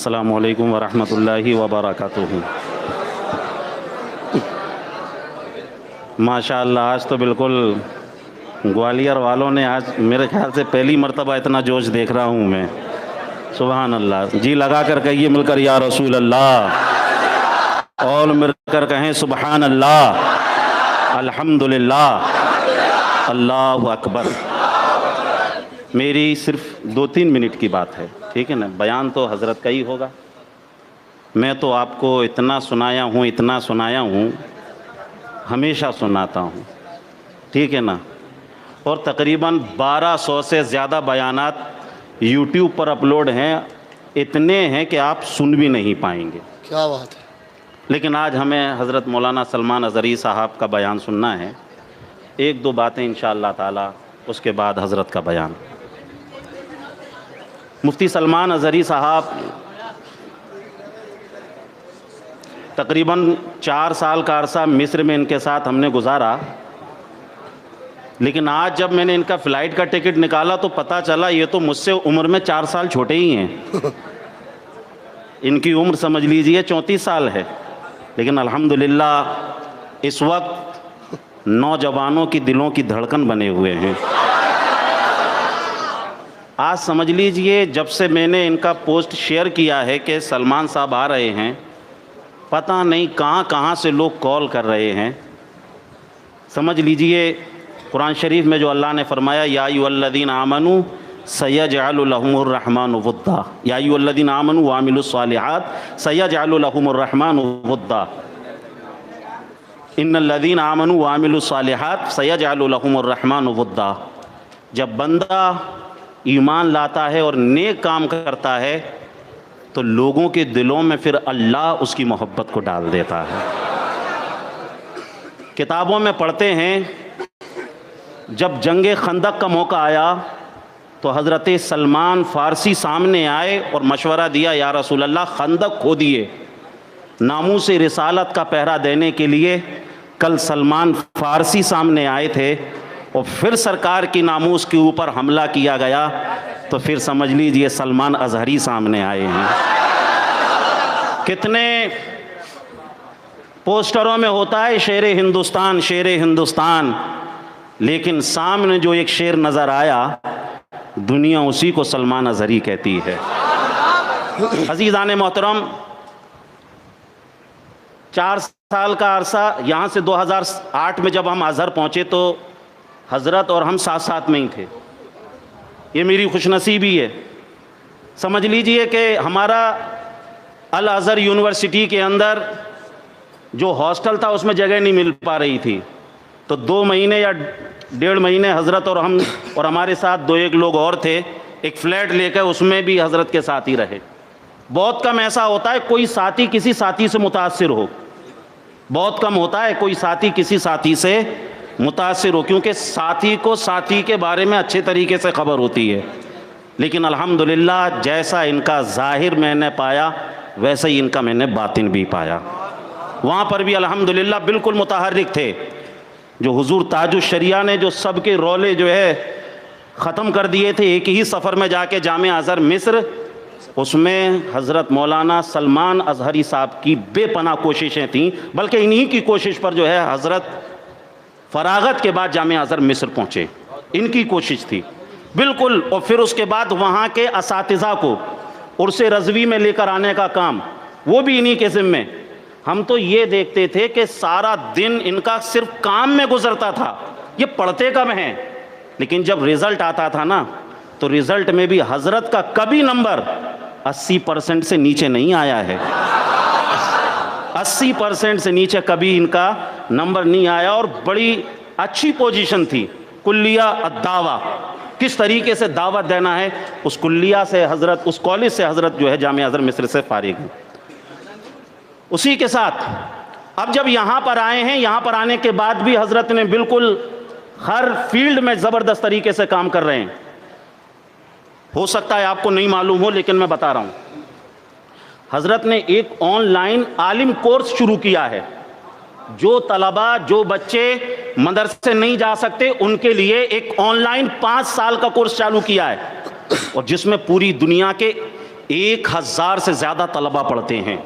السلام علیکم ورحمۃ اللہ وبرکاتہ۔ ماشاء اللہ، آج تو بالکل گوالیار والوں نے آج میرے خیال سے پہلی مرتبہ اتنا جوش دیکھ رہا ہوں میں۔ سبحان اللہ، جی لگا کر کہیے مل کر یا رسول اللہ، اور مل کر کہیں سبحان اللہ، الحمدللہ، اللہ اکبر۔ میری صرف 2-3 منٹ کی بات ہے، ٹھیک ہے نا؟ بیان تو حضرت کا ہی ہوگا۔ میں تو آپ کو اتنا سنایا ہوں، ہمیشہ سناتا ہوں، ٹھیک ہے نا؟ اور تقریباً 1200 سے زیادہ بیانات یوٹیوب پر اپلوڈ ہیں، اتنے ہیں کہ آپ سن بھی نہیں پائیں گے۔ کیا بات ہے! لیکن آج ہمیں حضرت مولانا سلمان اظہری صاحب کا بیان سننا ہے، 1-2 باتیں انشاءاللہ تعالی، اس کے بعد حضرت کا بیان۔ مفتی سلمان اظہری صاحب تقریباً 4 سال کا عرصہ مصر میں ان کے ساتھ ہم نے گزارا، لیکن آج جب میں نے ان کا فلائٹ کا ٹکٹ نکالا تو پتہ چلا یہ تو مجھ سے عمر میں 4 سال چھوٹے ہی ہیں۔ ان کی عمر سمجھ لیجئے 34 سال ہے، لیکن الحمدللہ اس وقت نوجوانوں کی دلوں کی دھڑکن بنے ہوئے ہیں۔ آج سمجھ لیجئے جب سے میں نے ان کا پوسٹ شیئر کیا ہے کہ سلمان صاحب آ رہے ہیں، پتہ نہیں کہاں سے لوگ کال کر رہے ہیں۔ سمجھ لیجئے قرآن شریف میں جو اللہ نے فرمایا یا ایھا الذین آمنوا سیجعل لہم الرحمن ودا، یا ایھا الذین آمنوا وعملوا الصالحات سیجعل لہم الرحمن ودا، ان الذین آمنوا وعملوا الصالحات سیجعل لہم الرحمن ودا۔ جب بندہ ایمان لاتا ہے اور نیک کام کرتا ہے تو لوگوں کے دلوں میں پھر اللہ اس کی محبت کو ڈال دیتا ہے۔ کتابوں میں پڑھتے ہیں جب جنگ خندق کا موقع آیا تو حضرت سلمان فارسی سامنے آئے اور مشورہ دیا، یا رسول اللہ خندق کھودیے، ناموس رسالت کا پہرا دینے کے لیے۔ کل سلمان فارسی سامنے آئے تھے اور پھر سرکار کی ناموس کے اوپر حملہ کیا گیا تو پھر سمجھ لیجئے سلمان اظہری سامنے آئے ہیں۔ کتنے پوسٹروں میں ہوتا ہے شیر ہندوستان شیر ہندوستان، لیکن سامنے جو ایک شیر نظر آیا دنیا اسی کو سلمان اظہری کہتی ہے۔ عزیزان محترم، 4 سال کا عرصہ، یہاں سے 2008 میں جب ہم ازہر پہنچے تو حضرت اور ہم ساتھ میں ہی تھے۔ یہ میری خوش نصیبی ہے۔ سمجھ لیجئے کہ ہمارا الازہر یونیورسٹی کے اندر جو ہاسٹل تھا اس میں جگہ نہیں مل پا رہی تھی، تو 2 مہینے یا 1.5 مہینے حضرت اور ہم اور ہمارے ساتھ 2-1 لوگ اور تھے، ایک فلیٹ لے کر اس میں بھی حضرت کے ساتھ ہی رہے۔ بہت کم ایسا ہوتا ہے کوئی ساتھی کسی ساتھی سے متاثر ہو، بہت کم ہوتا ہے کوئی ساتھی کسی ساتھی سے متاثر ہو، کیونکہ ساتھی کو ساتھی کے بارے میں اچھے طریقے سے خبر ہوتی ہے۔ لیکن الحمدللہ جیسا ان کا ظاہر میں نے پایا ویسا ہی ان کا میں نے باطن بھی پایا۔ وہاں پر بھی الحمدللہ بالکل متحرک تھے۔ جو حضور تاج الشریعہ نے جو سب کے رولے جو ہے ختم کر دیے تھے ایک ہی سفر میں جا کے جامع ازہر مصر، اس میں حضرت مولانا سلمان اظہری صاحب کی بے پناہ کوششیں تھیں، بلکہ انہی کی کوشش پر جو ہے حضرت فراغت کے بعد جامع ازہر مصر پہنچے، ان کی کوشش تھی بالکل۔ اور پھر اس کے بعد وہاں کے اساتذہ کو عرص رضوی میں لے کر آنے کا کام وہ بھی انہی کے ذمے۔ ہم تو یہ دیکھتے تھے کہ سارا دن ان کا صرف کام میں گزرتا تھا، یہ پڑھتے کم ہیں، لیکن جب رزلٹ آتا تھا نا تو رزلٹ میں بھی حضرت کا کبھی نمبر 80% سے نیچے نہیں آیا ہے۔ 80% سے نیچے کبھی ان کا نمبر نہیں آیا، اور بڑی اچھی پوزیشن تھی۔ کلیہ الدعوہ، کس طریقے سے دعوت دینا ہے، اس کلیہ سے حضرت، اس کالج سے حضرت جو ہے جامع ازہر مصر سے فارغ ہیں۔ اسی کے ساتھ اب جب یہاں پر آئے ہیں، یہاں پر آنے کے بعد بھی حضرت نے بالکل ہر فیلڈ میں زبردست طریقے سے کام کر رہے ہیں۔ ہو سکتا ہے آپ کو نہیں معلوم ہو لیکن میں بتا رہا ہوں، حضرت نے ایک آن لائن عالم کورس شروع کیا ہے۔ جو طلباء، جو بچے مدرسے نہیں جا سکتے ان کے لیے ایک آن لائن 5 سال کا کورس چالو کیا ہے، اور جس میں پوری دنیا کے 1000 سے زیادہ طلبہ پڑھتے ہیں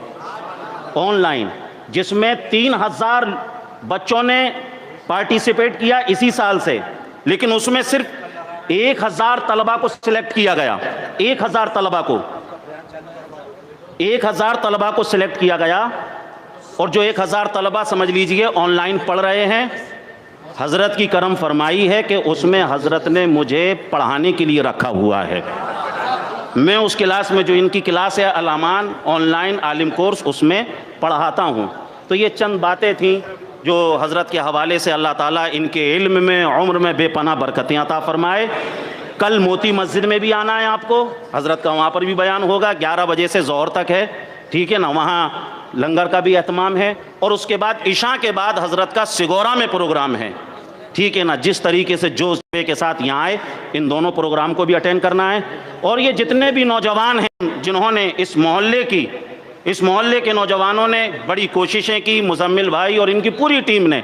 آن لائن، جس میں 3000 بچوں نے پارٹیسپیٹ کیا اسی سال سے، لیکن اس میں صرف 1000 طلبہ کو سلیکٹ کیا گیا، 1000 طلبہ کو سلیکٹ کیا گیا، اور جو 1000 طلبہ سمجھ لیجئے آن لائن پڑھ رہے ہیں، حضرت کی کرم فرمائی ہے کہ اس میں حضرت نے مجھے پڑھانے کے لیے رکھا ہوا ہے۔ میں اس کلاس میں، جو ان کی کلاس ہے الامان آن لائن عالم کورس، اس میں پڑھاتا ہوں۔ تو یہ چند باتیں تھیں جو حضرت کے حوالے سے اللہ تعالیٰ ان کے علم میں، عمر میں بے پناہ برکتیں عطا فرمائے۔ کل موتی مسجد میں بھی آنا ہے آپ کو، حضرت کا وہاں پر بھی بیان ہوگا، 11 بجے سے ظہر تک ہے، ٹھیک ہے نا، وہاں لنگر کا بھی اہتمام ہے، اور اس کے بعد عشاء کے بعد حضرت کا سگورا میں پروگرام ہے، ٹھیک ہے نا۔ جس طریقے سے جوش کے ساتھ یہاں آئے، ان دونوں پروگرام کو بھی اٹینڈ کرنا ہے۔ اور یہ جتنے بھی نوجوان ہیں جنہوں نے اس محلے کے نوجوانوں نے بڑی کوششیں کی، مزمل بھائی اور ان کی پوری ٹیم نے،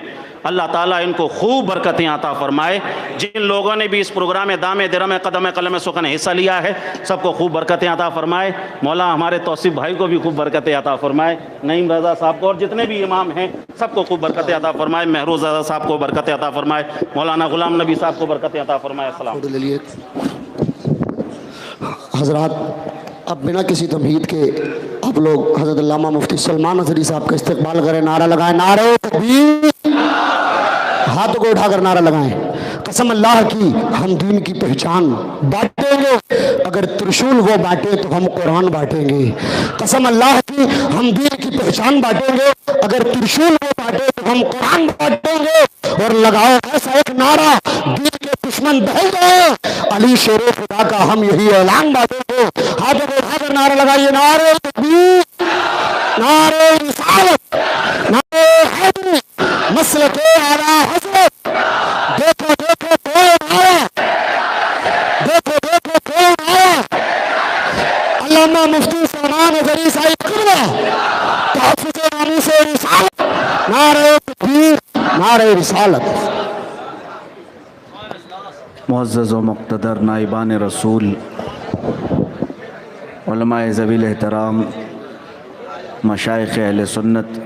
اللہ تعالیٰ ان کو خوب برکتیں عطا فرمائے۔ جن لوگوں نے بھی اس پروگرام میں دام درم قدم قلم سخن حصہ لیا ہے، سب کو خوب برکتیں عطا فرمائے۔ مولا ہمارے توصیف بھائی کو بھی خوب برکتیں عطا فرمائے، نعیم رضا صاحب کو، اور جتنے بھی امام ہیں سب کو خوب برکتیں عطا فرمائے، مہروز رضا صاحب کو برکتیں عطا فرمائے، مولانا غلام نبی صاحب کو برکتیں عطا فرمائے۔ السلام حضرات، اب بنا کسی تمہید کے آپ لوگ حضرت علامہ مفتی سلمان اظہری صاحب کا استقبال کریں، نعرہ لگائیں، نعرہ تکبیر، ہاتھوں کو اٹھا کر نعرہ لگائیں۔ قسم اللہ کی ہم دین کی پہچان بانٹیں گے، اگر ترشول وہ بانٹے تو ہم قرآن بانٹیں گے۔ قسم اللہ کی ہم دین کی پہچان بانٹیں گے، اگر ترشول وہ بانٹے تو ہم قرآن بانٹیں گے۔ اور لگاؤ ایسا ایک نعرہ، دین کے دشمن دہل گئے، علی شیر خدا کا ہم یہی اعلان بانٹیں گے۔ ہاتھوں کو اٹھا کر نعرہ لگائیے، نعرہ تکبیر، نعرہ رسالت، نعرہ حیدری، مسلک اعلیٰ حضرت۔ دیکھو دیکھو کون آیا، دیکھو دیکھو کون آیا، علامہ مفتی سلمان اظہری صاحب قبلہ، تحفظ ناموس رسالت، نعرہ تکبیر، نعرہ رسالت۔ معزز و مقتدر نائبان رسول، علماء ذوی الاحترام، مشائخ اہل سنت،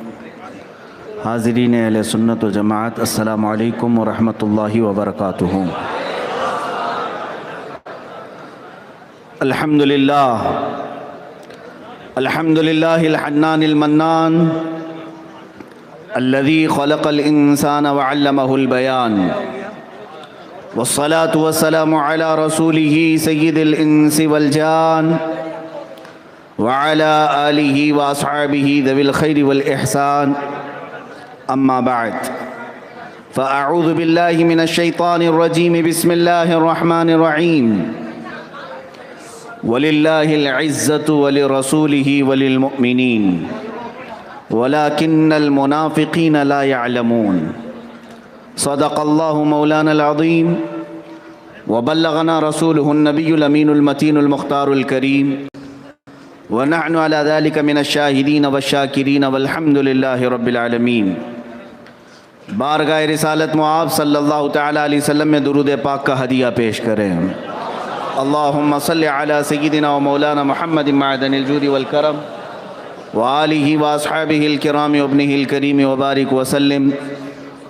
حاضرین اہل سنت و جماعت، السلام علیکم ورحمۃ اللہ وبرکاتہ۔ الحمدللہ الحنان المنان الذي خلق الإنسان وعلمه البيان، والصلاة والسلام على رسوله سيد الإنس والجان، وعلى آله وأصحابه ذوي الخير والإحسان، أما بعد، فأعوذ بالله من الشيطان الرجيم، بسم الله الرحمن الرحيم، وَلِلَّهِ الْعِزَّةُ وَلِرَسُولِهِ وَلِلْمُؤْمِنِينَ وَلَكِنَّ الْمُنَافِقِينَ لَا يَعْلَمُونَ۔ صدق الله مولانا العظيم، وبلغنا رسوله النبي الأمين المتين المختار الكريم، ونحن على ذلك من الشاهدين والشاكرين، والحمد لله رب العالمين۔ بارگاہ رسالت معاب صلی اللہ تعالیٰ علیہ وسلم میں درود پاک کا ہدیہ پیش کریں۔ اللہم صلی علی سیدنا و مولانا محمد معدن الجود والکرم، وآلہ واصحابہ الکرام وابنہ الکریم، وبارک وسلم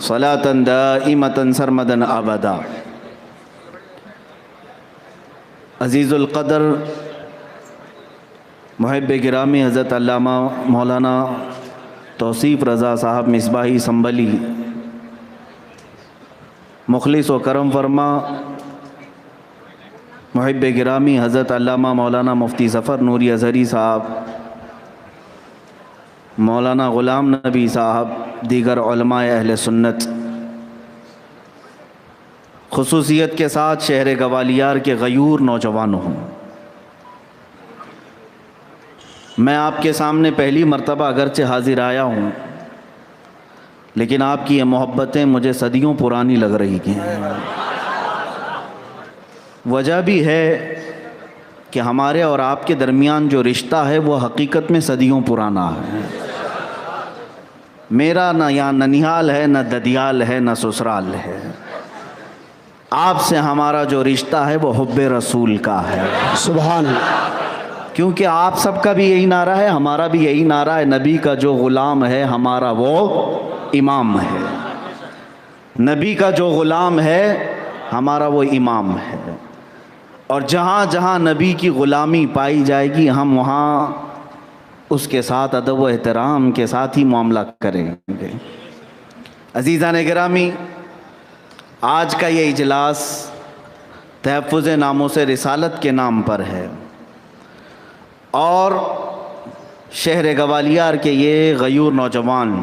صلاة دائمة سرمدا ابدا۔ عزیز القدر محب گرامی حضرت علامہ مولانا توصیف رضا صاحب مصباحی سنبلی، مخلص و کرم فرما محب گرامی حضرت علامہ مولانا مفتی ظفر نوری اظہری صاحب، مولانا غلام نبی صاحب، دیگر علماء اہل سنت، خصوصیت کے ساتھ شہر گوالیار کے غیور نوجوانوں، میں آپ کے سامنے پہلی مرتبہ اگرچہ حاضر آیا ہوں، لیکن آپ کی یہ محبتیں مجھے صدیوں پرانی لگ رہی ہیں۔ وجہ بھی ہے کہ ہمارے اور آپ کے درمیان جو رشتہ ہے وہ حقیقت میں صدیوں پرانا ہے۔ میرا نہ یہاں ننیال ہے، نہ ددیال ہے، نہ سسرال ہے۔ آپ سے ہمارا جو رشتہ ہے وہ حب رسول کا ہے۔ سبحان اللہ۔ کیونکہ آپ سب کا بھی یہی نعرہ ہے, ہمارا بھی یہی نعرہ ہے, نبی کا جو غلام ہے ہمارا وہ امام ہے. نبی کا جو غلام ہے ہمارا وہ امام ہے. اور جہاں جہاں نبی کی غلامی پائی جائے گی ہم وہاں اس کے ساتھ ادب و احترام کے ساتھ ہی معاملہ کریں گے. عزیزان گرامی, آج کا یہ اجلاس تحفظ ناموس رسالت کے نام پر ہے, اور شہر گوالیار کے یہ غیور نوجوان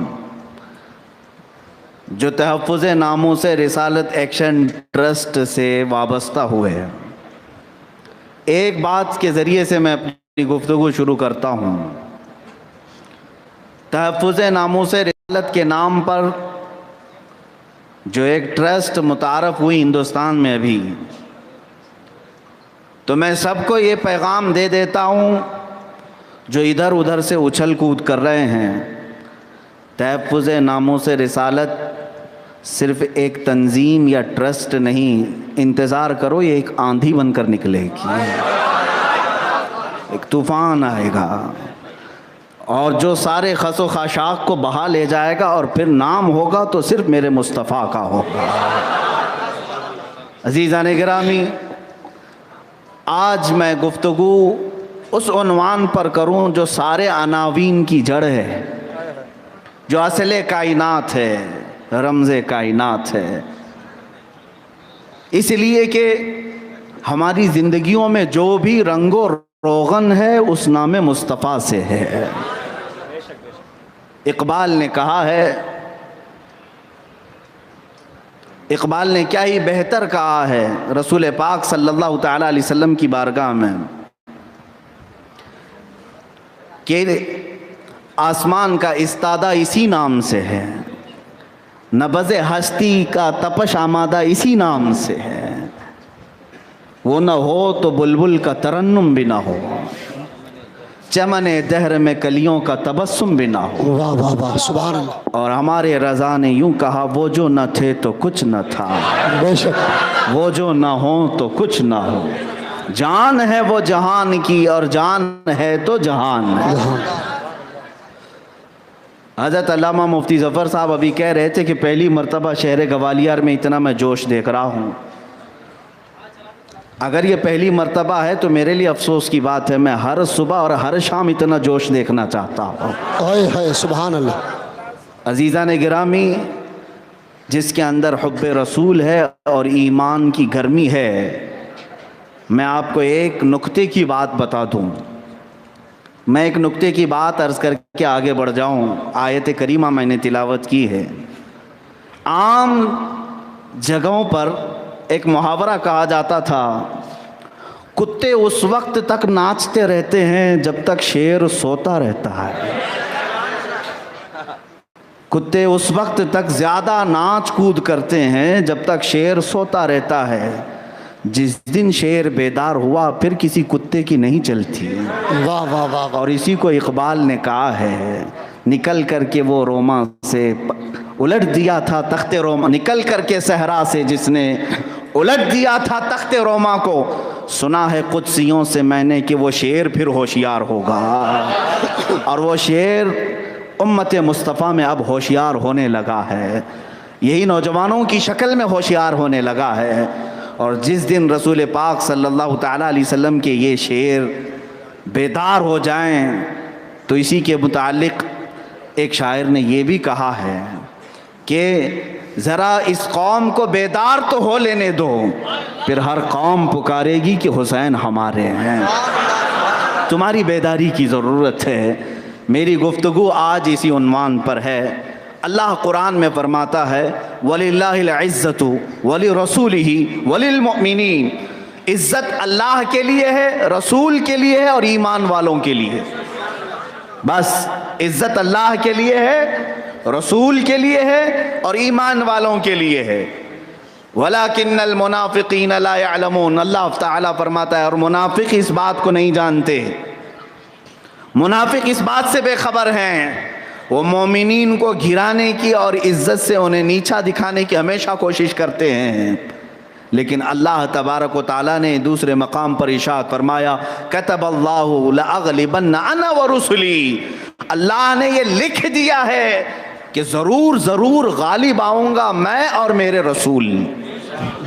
جو تحفظ ناموس رسالت ایکشن ٹرسٹ سے وابستہ ہوئے ہیں, ایک بات کے ذریعے سے میں اپنی گفتگو شروع کرتا ہوں. تحفظ ناموس رسالت کے نام پر جو ایک ٹرسٹ متعارف ہوئی ہندوستان میں ابھی, تو میں سب کو یہ پیغام دے دیتا ہوں جو ادھر ادھر سے اچھل کود کر رہے ہیں, تحفظ ناموس رسالت صرف ایک تنظیم یا ٹرسٹ نہیں, انتظار کرو یہ ایک آندھی بن کر نکلے گی, ایک طوفان آئے گا اور جو سارے خس و خاشاک کو بہا لے جائے گا, اور پھر نام ہوگا تو صرف میرے مصطفیٰ کا ہوگا. عزیزان گرامی, آج میں گفتگو اس عنوان پر کروں جو سارے عناوین کی جڑ ہے, جو اصل کائنات ہے, رمز کائنات ہے. اس لیے کہ ہماری زندگیوں میں جو بھی رنگ و روغن ہے اس نام مصطفیٰ سے ہے. اقبال نے کہا ہے, اقبال نے کیا ہی بہتر کہا ہے رسول پاک صلی اللہ تعالی علیہ وسلم کی بارگاہ میں, کہ آسمان کا استادہ اسی نام سے ہے, نبض ہستی کا تپش آمادہ اسی نام سے ہے, وہ نہ ہو تو بلبل کا ترنم بھی نہ ہو, چمن دہر میں کلیوں کا تبسم بھی نہ ہو. واہ واہ واہ, سبحان اللہ. اور ہمارے رضا نے یوں کہا, وہ جو نہ تھے تو کچھ نہ تھا, بے شک. وہ جو نہ ہو تو کچھ نہ ہو, جان ہے وہ جہان کی اور جان ہے تو جہان ہے. حضرت علامہ مفتی ظفر صاحب ابھی کہہ رہے تھے کہ پہلی مرتبہ شہر گوالیار میں اتنا میں جوش دیکھ رہا ہوں. اگر یہ پہلی مرتبہ ہے تو میرے لیے افسوس کی بات ہے, میں ہر صبح اور ہر شام اتنا جوش دیکھنا چاہتا ہوں. اے ہے, سبحان اللہ. عزیزان گرامی, جس کے اندر حب رسول ہے اور ایمان کی گرمی ہے, میں آپ کو ایک نکتے کی بات بتا دوں. میں ایک نکتے کی بات عرض کر کے آگے بڑھ جاؤں. آیت کریمہ میں نے تلاوت کی ہے. عام جگہوں پر ایک محاورہ کہا جاتا تھا, کتے اس وقت تک ناچتے رہتے ہیں جب تک شیر سوتا رہتا ہے. کتے اس وقت تک زیادہ ناچ کود کرتے ہیں جب تک شیر سوتا رہتا ہے. جس دن شیر بیدار ہوا پھر کسی کتے کی نہیں چلتی. واہ واہ واہ. اور اسی کو اقبال نے کہا ہے, نکل کر کے وہ روما سے الٹ دیا تھا تخت روما, نکل کر کے صحرا سے جس نے الٹ دیا تھا تخت روما کو, سنا ہے قدسیوں سے میں نے کہ وہ شیر پھر ہوشیار ہوگا. اور وہ شیر امت مصطفیٰ میں اب ہوشیار ہونے لگا ہے, یہی نوجوانوں کی شکل میں ہوشیار ہونے لگا ہے. اور جس دن رسول پاک صلی اللہ تعالیٰ علیہ وسلم کے یہ شیر بیدار ہو جائیں, تو اسی کے متعلق ایک شاعر نے یہ بھی کہا ہے کہ ذرا اس قوم کو بیدار تو ہو لینے دو, پھر ہر قوم پکارے گی کہ حسین ہمارے ہیں. تمہاری بیداری کی ضرورت ہے. میری گفتگو آج اسی عنوان پر ہے. اللہ قرآن میں فرماتا ہے, وَلِلَّهِ الْعِزَّةُ وَلِرَسُولِهِ وَلِلْمُؤْمِنِينَ, عزت اللہ کے لیے ہے, رسول کے لیے ہے اور ایمان والوں کے لیے. بس عزت اللہ کے لیے ہے, رسول کے لیے ہے اور ایمان والوں کے لیے ہے. وَلَكِنَّ الْمُنَافِقِينَ لَا يَعْلَمُونَ, اللہ تعالیٰ فرماتا ہے اور منافق اس بات کو نہیں جانتے, منافق اس بات سے بے خبر ہیں. وہ مومنین کو گھرانے کی اور عزت سے انہیں نیچا دکھانے کی ہمیشہ کوشش کرتے ہیں, لیکن اللہ تبارک و تعالیٰ نے دوسرے مقام پر ارشاد فرمایا کتب اللہ لأغلبن انا ورسلی، اللہ نے یہ لکھ دیا ہے کہ ضرور ضرور غالب آؤں گا میں اور میرے رسول۔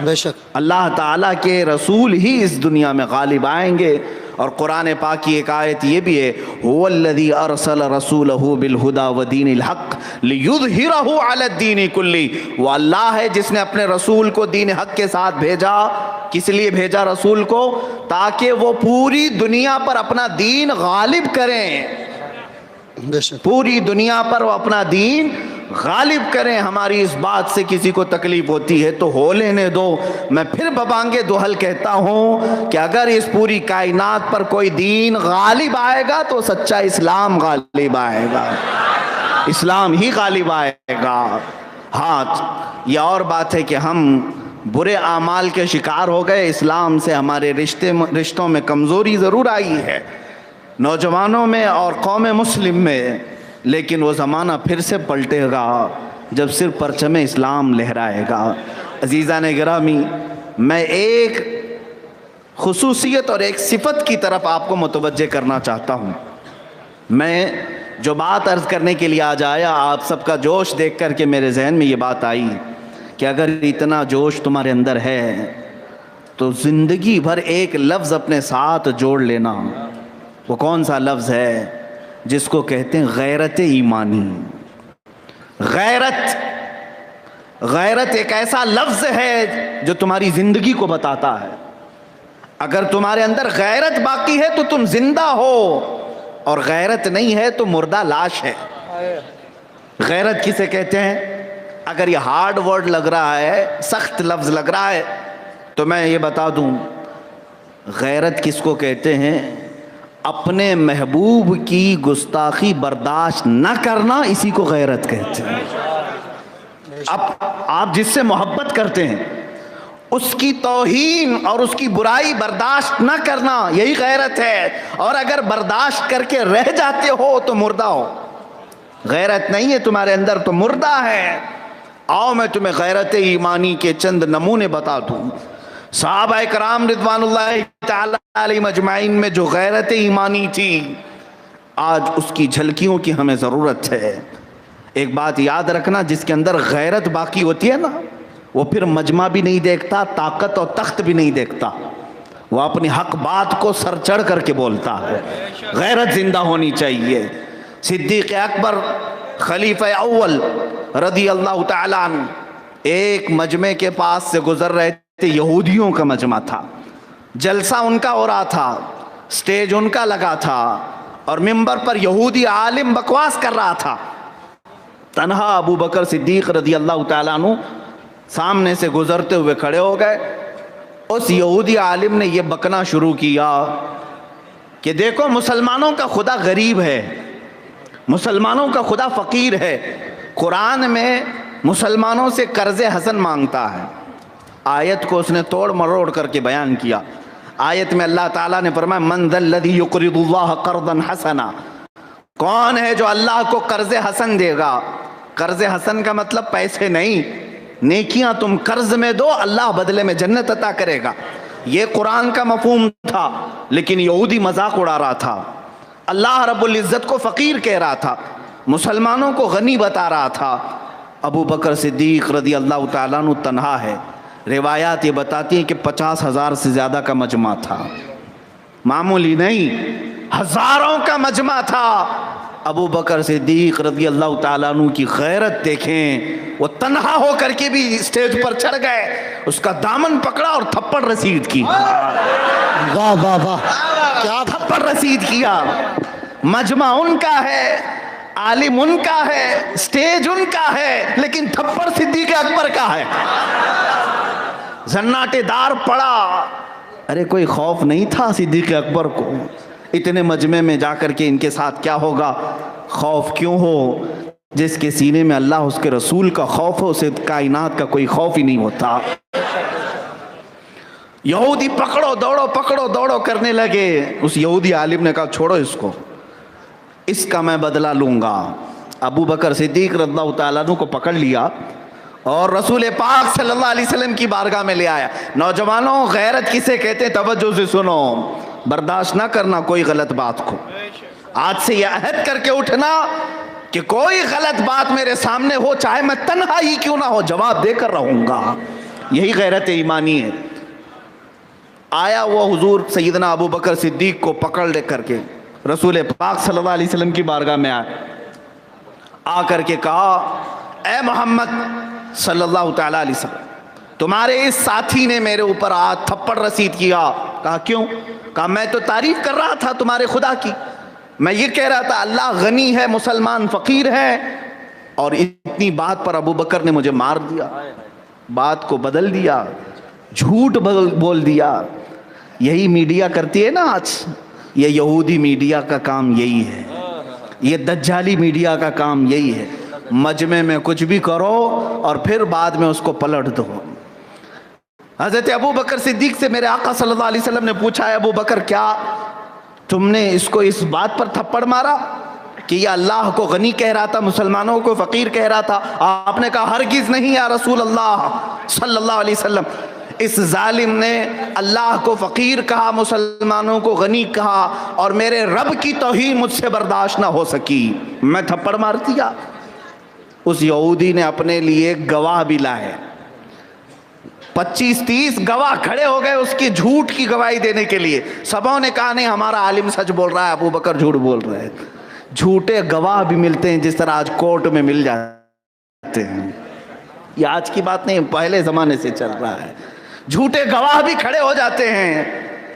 بے شک اللہ تعالیٰ کے رسول ہی اس دنیا میں غالب آئیں گے۔ اور قرآن پاک کی ایک آیت یہ بھی ہے هو الذی ارسل رسولہ بالہدی ودین الحق لیظہرہ علی الدین کلہ، وہ اللہ ہے جس نے اپنے رسول کو دین حق کے ساتھ بھیجا۔ کس لیے بھیجا رسول کو؟ تاکہ وہ پوری دنیا پر اپنا دین غالب کریں، بے شک پوری دنیا پر وہ اپنا دین غالب کریں۔ ہماری اس بات سے کسی کو تکلیف ہوتی ہے تو ہو لینے دو۔ میں پھر ببانگے دوہل کہتا ہوں کہ اگر اس پوری کائنات پر کوئی دین غالب آئے گا تو سچا اسلام غالب آئے گا، اسلام ہی غالب آئے گا۔ ہاں یہ اور بات ہے کہ ہم برے اعمال کے شکار ہو گئے، اسلام سے ہمارے رشتوں میں کمزوری ضرور آئی ہے، نوجوانوں میں اور قوم مسلم میں، لیکن وہ زمانہ پھر سے پلٹے گا جب صرف پرچم اسلام لہرائے گا۔ عزیزان گرامی، میں ایک خصوصیت اور ایک صفت کی طرف آپ کو متوجہ کرنا چاہتا ہوں۔ میں جو بات عرض کرنے کے لیے آج آیا، آپ سب کا جوش دیکھ کر کے میرے ذہن میں یہ بات آئی کہ اگر اتنا جوش تمہارے اندر ہے تو زندگی بھر ایک لفظ اپنے ساتھ جوڑ لینا۔ وہ کون سا لفظ ہے؟ جس کو کہتے ہیں غیرت ایمانی۔ غیرت ایک ایسا لفظ ہے جو تمہاری زندگی کو بتاتا ہے۔ اگر تمہارے اندر غیرت باقی ہے تو تم زندہ ہو، اور غیرت نہیں ہے تو مردہ لاش ہے۔ غیرت کسے کہتے ہیں؟ اگر یہ ہارڈ ورڈ لگ رہا ہے، سخت لفظ لگ رہا ہے، تو میں یہ بتا دوں غیرت کس کو کہتے ہیں؟ اپنے محبوب کی گستاخی برداشت نہ کرنا، اسی کو غیرت کہتے ہیں۔ اب آپ جس سے محبت کرتے ہیں اس کی توہین اور اس کی برائی برداشت نہ کرنا، یہی غیرت ہے۔ اور اگر برداشت کر کے رہ جاتے ہو تو مردہ ہو، غیرت نہیں ہے تمہارے اندر تو مردہ ہے۔ آؤ میں تمہیں غیرت ایمانی کے چند نمونے بتا دوں۔ صحابہ کرام رضوان اللہ تعالی علیہم اجمعین میں جو غیرت ایمانی تھی، آج اس کی جھلکیوں کی ہمیں ضرورت ہے۔ ایک بات یاد رکھنا، جس کے اندر غیرت باقی ہوتی ہے نا، وہ پھر مجمع بھی نہیں دیکھتا، طاقت اور تخت بھی نہیں دیکھتا، وہ اپنی حق بات کو سر چڑھ کر کے بولتا ہے۔ غیرت زندہ ہونی چاہیے۔ صدیق اکبر خلیفہ اول رضی اللہ تعالیٰ عنہ ایک مجمع کے پاس سے گزر رہے تھے، یہودیوں کا مجمع تھا، جلسہ ان کا ہو رہا تھا، سٹیج ان کا لگا تھا، اور ممبر پر یہودی عالم بکواس کر رہا تھا۔ تنہا ابو بکر صدیق رضی اللہ تعالیٰ عنہ سامنے سے گزرتے ہوئے کھڑے ہو گئے۔ اس یہودی عالم نے یہ بکنا شروع کیا کہ دیکھو مسلمانوں کا خدا غریب ہے، مسلمانوں کا خدا فقیر ہے، قرآن میں مسلمانوں سے قرض حسن مانگتا ہے۔ آیت کو اس نے توڑ مروڑ کر کے بیان کیا۔ آیت میں اللہ تعالیٰ نے فرمایا من ذا الذی یقرض اللہ قرضا حسنا، کون ہے جو اللہ کو قرض حسن دے گا؟ قرض حسن کا مطلب پیسے نہیں، نیکیاں تم قرض میں دو، اللہ بدلے میں جنت عطا کرے گا۔ یہ قرآن کا مفہوم تھا، لیکن یہودی مذاق اڑا رہا تھا۔ اللہ رب العزت کو فقیر کہہ رہا تھا، مسلمانوں کو غنی بتا رہا تھا۔ ابو بکر صدیق رضی اللہ تعالیٰ عنہ تنہا ہے۔ روایات یہ بتاتی ہیں کہ 50,000 سے زیادہ کا مجمع تھا، معمولی نہیں، ہزاروں کا مجمع تھا۔ ابو بکر صدیق رضی اللہ تعالیٰ عنہ کی غیرت دیکھیں، وہ تنہا ہو کر کے بھی اسٹیج پر چڑھ گئے، اس کا دامن پکڑا اور تھپڑ رسید کی۔ واہ واہ واہ، کیا تھپڑ رسید کیا۔ مجمع ان کا ہے، عالم ان کا ہے، اسٹیج ان کا ہے، لیکن تھپڑ صدیق اکبر کا ہے۔ زناٹے دار پڑا۔ ارے کوئی خوف نہیں تھا صدیق اکبر کو؟ اتنے مجمع میں جا کر کے ان کے ساتھ کیا ہوگا؟ خوف کیوں ہو؟ جس کے سینے میں اللہ اس کے رسول کا خوف ہو، اسے کائنات کا کوئی خوف ہی نہیں ہوتا۔ یہودی پکڑو دوڑو کرنے لگے۔ اس یہودی عالم نے کہا چھوڑو اس کو، اس کا میں بدلہ لوں گا۔ ابو بکر صدیق رضی اللہ تعالیٰ عنہ کو پکڑ لیا اور رسول پاک صلی اللہ علیہ وسلم کی بارگاہ میں لے آیا. نوجوانوں، غیرت کسے کہتے ہیں؟ توجہ سے سنو، برداشت نہ کرنا کوئی غلط بات کو. آج سے یہ عہد کر کے اٹھنا کہ کوئی غلط بات میرے سامنے ہو، چاہے میں تنہا ہی کیوں نہ ہو، جواب دے کر رہوں گا. یہی غیرت ایمانی ہے. آیا وہ حضور سیدنا ابو بکر صدیق کو پکڑ لے کر کے رسول پاک صلی اللہ علیہ وسلم کی بارگاہ میں آ کر کے کہا، اے محمد صلی اللہ تعالیٰ علیہ وسلم، تمہارے اس ساتھی نے میرے اوپر آج تھپڑ رسید کیا. کہا کیوں؟ کہا میں تو تعریف کر رہا تھا تمہارے خدا کی، میں یہ کہہ رہا تھا اللہ غنی ہے، مسلمان فقیر ہے، اور اتنی بات پر ابو بکر نے مجھے مار دیا، بات کو بدل دیا، جھوٹ بول دیا. یہی میڈیا کرتی ہے نا آج. یہ یہودی میڈیا کا کام یہی ہے، یہ دجالی میڈیا کا کام یہی ہے. مجمع میں کچھ بھی کرو اور پھر بعد میں اس کو پلٹ دو. حضرت ابو بکر صدیق سے میرے آقا صلی اللہ علیہ وسلم نے پوچھا، ابو بکر کیا تم نے اس کو اس بات پر تھپڑ مارا کہ یہ اللہ کو غنی کہہ رہا تھا، مسلمانوں کو فقیر کہہ رہا تھا؟ آپ نے کہا ہرگز نہیں یا رسول اللہ صلی اللہ علیہ وسلم. اس ظالم نے اللہ کو فقیر کہا، مسلمانوں کو غنی کہا، اور میرے رب کی توہین مجھ سے برداشت نہ ہو سکی، میں تھپڑ مار دیا. اس یہودی نے اپنے لیے گواہ بھی لائے، 25-30 گواہ کھڑے ہو گئے اس کی جھوٹ کی گواہی دینے کے لیے. سبوں نے کہا نہیں، ہمارا عالم سچ بول رہا ہے، ابو بکر جھوٹ بول رہے ہیں. جھوٹے گواہ بھی ملتے ہیں جس طرح آج کورٹ میں مل جاتے ہیں. یہ آج کی بات نہیں، پہلے زمانے سے چل رہا ہے. جھوٹے گواہ بھی کھڑے ہو جاتے ہیں.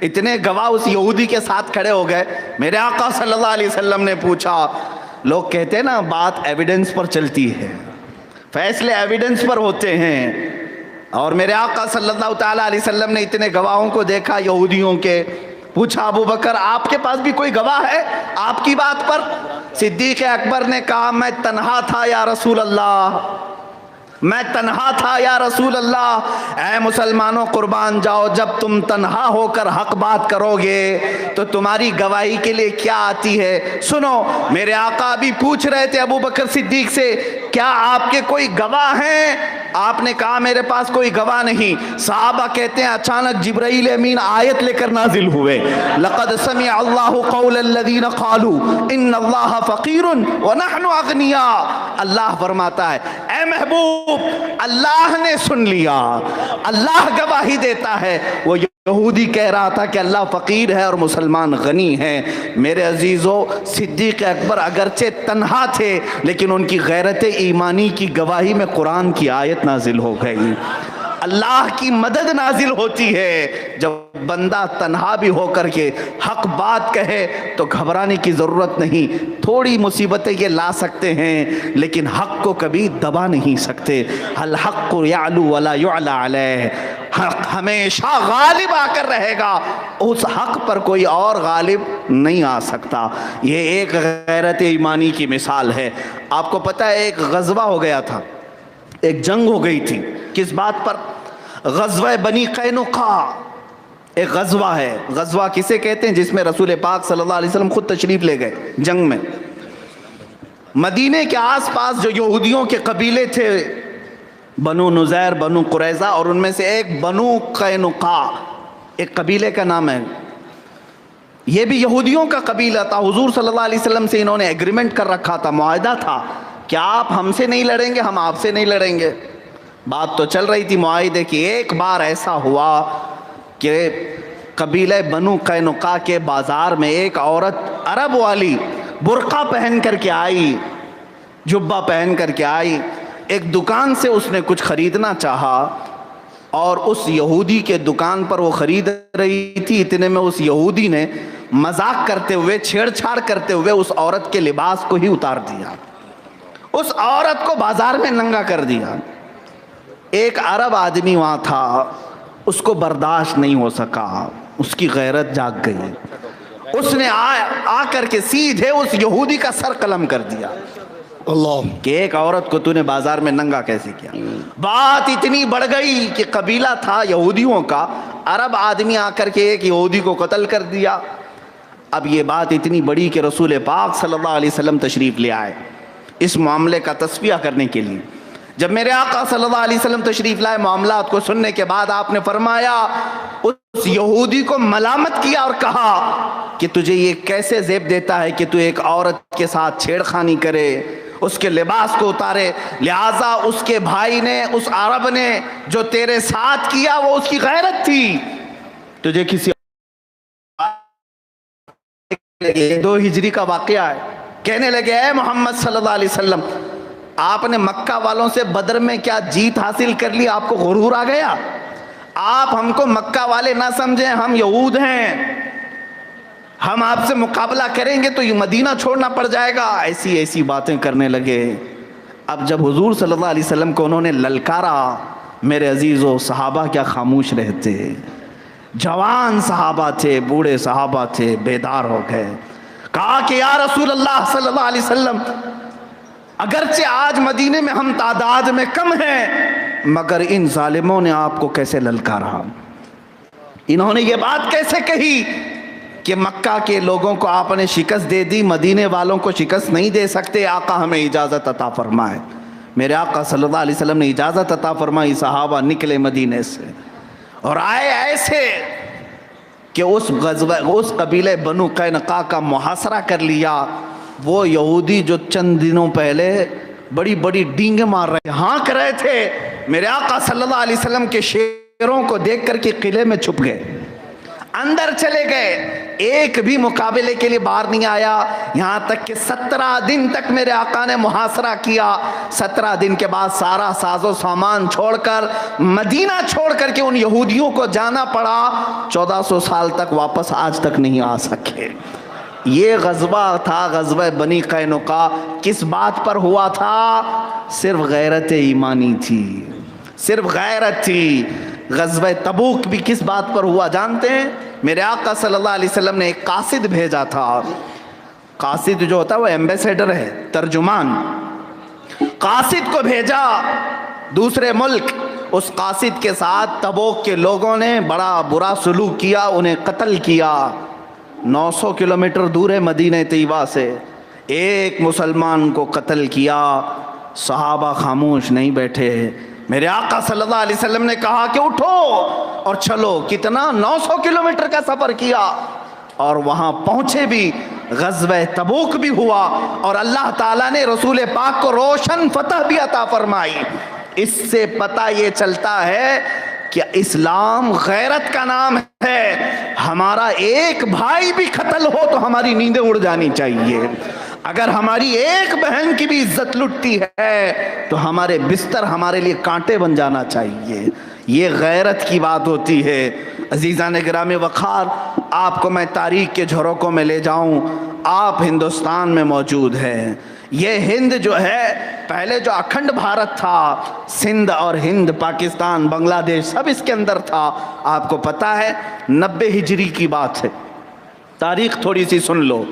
اتنے گواہ اس یہودی کے ساتھ کھڑے ہو گئے. میرے آقا صلی اللہ علیہ وسلم نے پوچھا، لوگ کہتے ہیں نا بات ایویڈنس پر چلتی ہے، فیصلے ایویڈنس پر ہوتے ہیں، اور میرے آقا صلی اللہ تعالیٰ علیہ وسلم نے اتنے گواہوں کو دیکھا یہودیوں کے. پوچھا ابو بکر آپ کے پاس بھی کوئی گواہ ہے آپ کی بات پر؟ صدیق اکبر نے کہا میں تنہا تھا یا رسول اللہ، میں تنہا تھا یا رسول اللہ. اے مسلمانوں قربان جاؤ، جب تم تنہا ہو کر حق بات کرو گے تو تمہاری گواہی کے لیے کیا آتی ہے؟ سنو، میرے آقا بھی پوچھ رہے تھے ابو بکر صدیق سے کیا آپ کے کوئی گواہ ہیں؟ آپ نے کہا میرے پاس کوئی گواہ نہیں. صحابہ کہتے ہیں اچانک جبرائیل امین آیت لے کر نازل ہوئے، لقد سمع اللہ قول الذین قالوا ان اللہ فقیر ونحن اغنیاء. اللہ فرماتا ہے اے محبوب، اللہ نے سن لیا، اللہ گواہی دیتا ہے. وہ یہودی کہہ رہا تھا کہ اللہ فقیر ہے اور مسلمان غنی ہیں. میرے عزیزو، صدیق اکبر اگرچہ تنہا تھے لیکن ان کی غیرت ایمانی کی گواہی میں قرآن کی آیت نازل ہو گئی. اللہ کی مدد نازل ہوتی ہے جب بندہ تنہا بھی ہو کر کے حق بات کہے تو گھبرانے کی ضرورت نہیں. تھوڑی مصیبتیں یہ لا سکتے ہیں لیکن حق کو کبھی دبا نہیں سکتے. الحق یعلو ولا یعلی علیہ، حق ہمیشہ غالب آ کر رہے گا، اس حق پر کوئی اور غالب نہیں آ سکتا. یہ ایک غیرت ایمانی کی مثال ہے. آپ کو پتہ ہے ایک غزوہ ہو گیا تھا، ایک جنگ ہو گئی تھی. کس بات پر؟ غزوہ بنی قینقاع. ایک غزوہ ہے. غزوہ کسے کہتے ہیں؟ جس میں رسول پاک صلی اللہ علیہ وسلم خود تشریف لے گئے جنگ میں. مدینے کے آس پاس جو یہودیوں کے قبیلے تھے، بنو نذیر، بنو قریظہ، اور ان میں سے ایک بنو قینقاع ایک قبیلے کا نام ہے. یہ بھی یہودیوں کا قبیلہ تھا. حضور صلی اللہ علیہ وسلم سے انہوں نے ایگریمنٹ کر رکھا تھا، معاہدہ تھا کہ آپ ہم سے نہیں لڑیں گے، ہم آپ سے نہیں لڑیں گے. بات تو چل رہی تھی معاہدے کی. ایک بار ایسا ہوا کہ قبیلہ بنو قینقاع کے بازار میں ایک عورت عرب والی برقع پہن کر کے آئی، جبہ پہن کر کے آئی. ایک دکان سے اس نے کچھ خریدنا چاہا اور اس یہودی کے دکان پر وہ خرید رہی تھی. اتنے میں اس یہودی نے مذاق کرتے ہوئے، چھیڑ چھاڑ کرتے ہوئے اس عورت کے لباس کو ہی اتار دیا، اس عورت کو بازار میں ننگا کر دیا. ایک عرب آدمی وہاں تھا، اس کو برداشت نہیں ہو سکا، اس کی غیرت جاگ گئی. اس نے آ کر کے سیدھے اس یہودی کا سر قلم کر دیا اللہ، کہ ایک عورت کو تو نے بازار میں ننگا کیسے کیا. بات اتنی بڑھ گئی کہ قبیلہ تھا یہودیوں کا، عرب آدمی آ کر کے ایک یہودی کو قتل کر دیا. اب یہ بات اتنی بڑی کہ رسول پاک صلی اللہ علیہ وسلم تشریف لے آئے اس معاملے کا تصفیہ کرنے کے لیے. جب میرے آقا صلی اللہ علیہ وسلم تشریف لائے، معاملات کو سننے کے بعد آپ نے فرمایا، اس یہودی کو ملامت کیا اور کہا کہ تجھے یہ کیسے زیب دیتا ہے کہ تو ایک عورت کے ساتھ چھیڑخانی کرے، اس کے لباس کو اتارے، لہٰذا اس کے بھائی نے، اس عرب نے جو تیرے ساتھ کیا وہ اس کی غیرت تھی، تجھے کسی 2 ہجری کا واقعہ ہے۔ کہنے لگے اے محمد صلی اللہ علیہ وسلم، آپ نے مکہ والوں سے بدر میں کیا جیت حاصل کر لی؟ آپ کو غرور آ گیا؟ آپ ہم کو مکہ والے نہ سمجھیں، ہم یہود ہیں، ہم آپ سے مقابلہ کریں گے تو یہ مدینہ چھوڑنا پڑ جائے گا، ایسی ایسی باتیں کرنے لگے۔ اب جب حضور صلی اللہ علیہ وسلم کو انہوں نے للکارا، میرے عزیزو صحابہ کیا خاموش رہتے؟ جوان صحابہ تھے، بوڑھے صحابہ تھے، بیدار ہو گئے، کہا کہ یا رسول اللہ صلی اللہ علیہ وسلم، اگرچہ آج مدینے میں ہم تعداد میں کم ہیں، مگر ان ظالموں نے آپ کو کیسے للکارا؟ انہوں نے یہ بات کیسے کہی کہ مکہ کے لوگوں کو آپ نے شکست دے دی، مدینے والوں کو شکست نہیں دے سکتے، آقا ہمیں اجازت عطا فرمائے۔ میرے آقا صلی اللہ علیہ وسلم نے اجازت عطا فرمائی، صحابہ نکلے مدینے سے اور آئے ایسے کہ اس قبیلے بنو قینقاع کا محاصرہ کر لیا۔ وہ یہودی جو چند دنوں پہلے بڑی بڑی ڈینگیں مار رہے، ہانک رہے تھے، میرے آقا صلی اللہ علیہ وسلم کے شیروں کو دیکھ کر کے قلعے میں چھپ گئے، اندر چلے گئے، ایک بھی مقابلے کے لیے باہر نہیں آیا، یہاں تک کہ 17 دن تک میرے آقا نے محاصرہ کیا۔ 17 دن کے بعد سارا ساز و سامان چھوڑ کر، مدینہ چھوڑ کر کے ان یہودیوں کو جانا پڑا، 1400 سال تک واپس آج تک نہیں آ سکے۔ یہ غزوہ تھا غزوہ بنی قینقاع، کس بات پر ہوا تھا؟ صرف غیرت ایمانی تھی، صرف غیرت تھی۔ غزوہ تبوک بھی کس بات پر ہوا جانتے ہیں؟ میرے آقا صلی اللہ علیہ وسلم نے ایک قاصد بھیجا تھا۔ قاصد جو ہوتا ہے وہ ایمبیسیڈر ہے، ترجمان۔ قاصد کو بھیجا دوسرے ملک، اس قاصد کے ساتھ تبوک کے لوگوں نے بڑا برا سلوک کیا، انہیں قتل کیا۔ 900 کلومیٹر دور ہے مدینہ طیبہ سے، ایک مسلمان کو قتل کیا، صحابہ خاموش نہیں بیٹھے۔ میرے آقا صلی اللہ علیہ وسلم نے کہا کہ اٹھو اور چلو۔ کتنا؟ 900 کلومیٹر کا سفر کیا اور وہاں پہنچے بھی، غزوہ تبوک بھی ہوا اور اللہ تعالیٰ نے رسول پاک کو روشن فتح بھی عطا فرمائی۔ اس سے پتہ یہ چلتا ہے کہ اسلام غیرت کا نام ہے۔ ہمارا ایک بھائی بھی قتل ہو تو ہماری نیندیں اڑ جانی چاہیے، اگر ہماری ایک بہن کی بھی عزت لٹتی ہے تو ہمارے بستر ہمارے لیے کانٹے بن جانا چاہیے۔ یہ غیرت کی بات ہوتی ہے۔ عزیزان گرامی وقار، آپ کو میں تاریخ کے جھروکوں میں لے جاؤں، آپ ہندوستان میں موجود ہیں۔ یہ ہند جو ہے، پہلے جو اکھنڈ بھارت تھا، سندھ اور ہند، پاکستان، بنگلہ دیش، سب اس کے اندر تھا۔ آپ کو پتہ ہے 90 ہجری کی بات ہے، تاریخ تھوڑی سی سن لو۔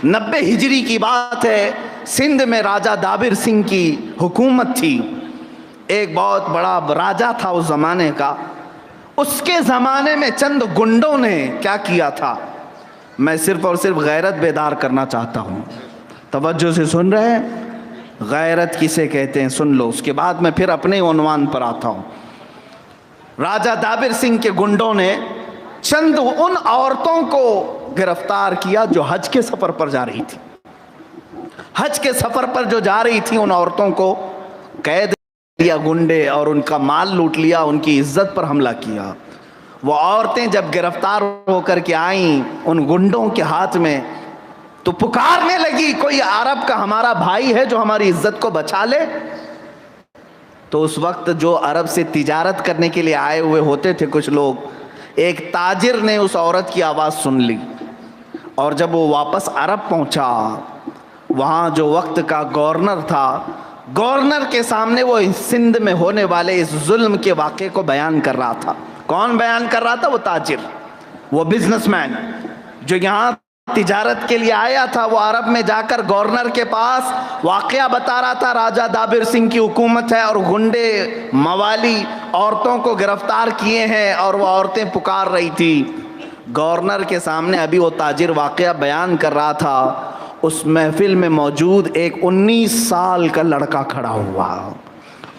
90 ہجری کی بات ہے، سندھ میں راجہ دابر سنگھ کی حکومت تھی۔ ایک بہت بڑا راجہ تھا اس زمانے کا۔ اس کے زمانے میں چند گنڈوں نے کیا کیا تھا؟ میں صرف اور صرف غیرت بیدار کرنا چاہتا ہوں، توجہ سے سن رہے ہیں؟ غیرت کسے کہتے ہیں سن لو، اس کے بعد میں پھر اپنے عنوان پر آتا ہوں۔ راجہ دابر سنگھ کے گنڈوں نے چند ان عورتوں کو گرفتار کیا جو حج کے سفر پر جا رہی تھی۔ حج کے سفر پر جو جا رہی تھی، ان عورتوں کو قید لیا گنڈے اور ان کا مال لوٹ لیا، ان کی عزت پر حملہ کیا۔ وہ عورتیں جب گرفتار ہو کر کے آئیں ان گنڈوں کے ہاتھ میں، تو پکارنے لگی کوئی عرب کا ہمارا بھائی ہے جو ہماری عزت کو بچا لے۔ تو اس وقت جو عرب سے تجارت کرنے کے لیے آئے ہوئے ہوتے تھے کچھ لوگ، ایک تاجر نے اس عورت کی آواز سن لی، اور جب وہ واپس عرب پہنچا، وہاں جو وقت کا گورنر تھا، گورنر کے سامنے وہ سندھ میں ہونے والے اس ظلم کے واقعے کو بیان کر رہا تھا۔ کون بیان کر رہا تھا؟ وہ تاجر، وہ بزنس مین جو یہاں تجارت کے لیے آیا تھا۔ وہ عرب میں جا کر گورنر کے پاس واقعہ بتا رہا تھا، راجہ دابر سنگھ کی حکومت ہے اور گنڈے موالی عورتوں کو گرفتار کیے ہیں، اور وہ عورتیں پکار رہی تھی۔ گورنر کے سامنے ابھی وہ تاجر واقعہ بیان کر رہا تھا، اس محفل میں موجود ایک 19 سال کا لڑکا کھڑا ہوا۔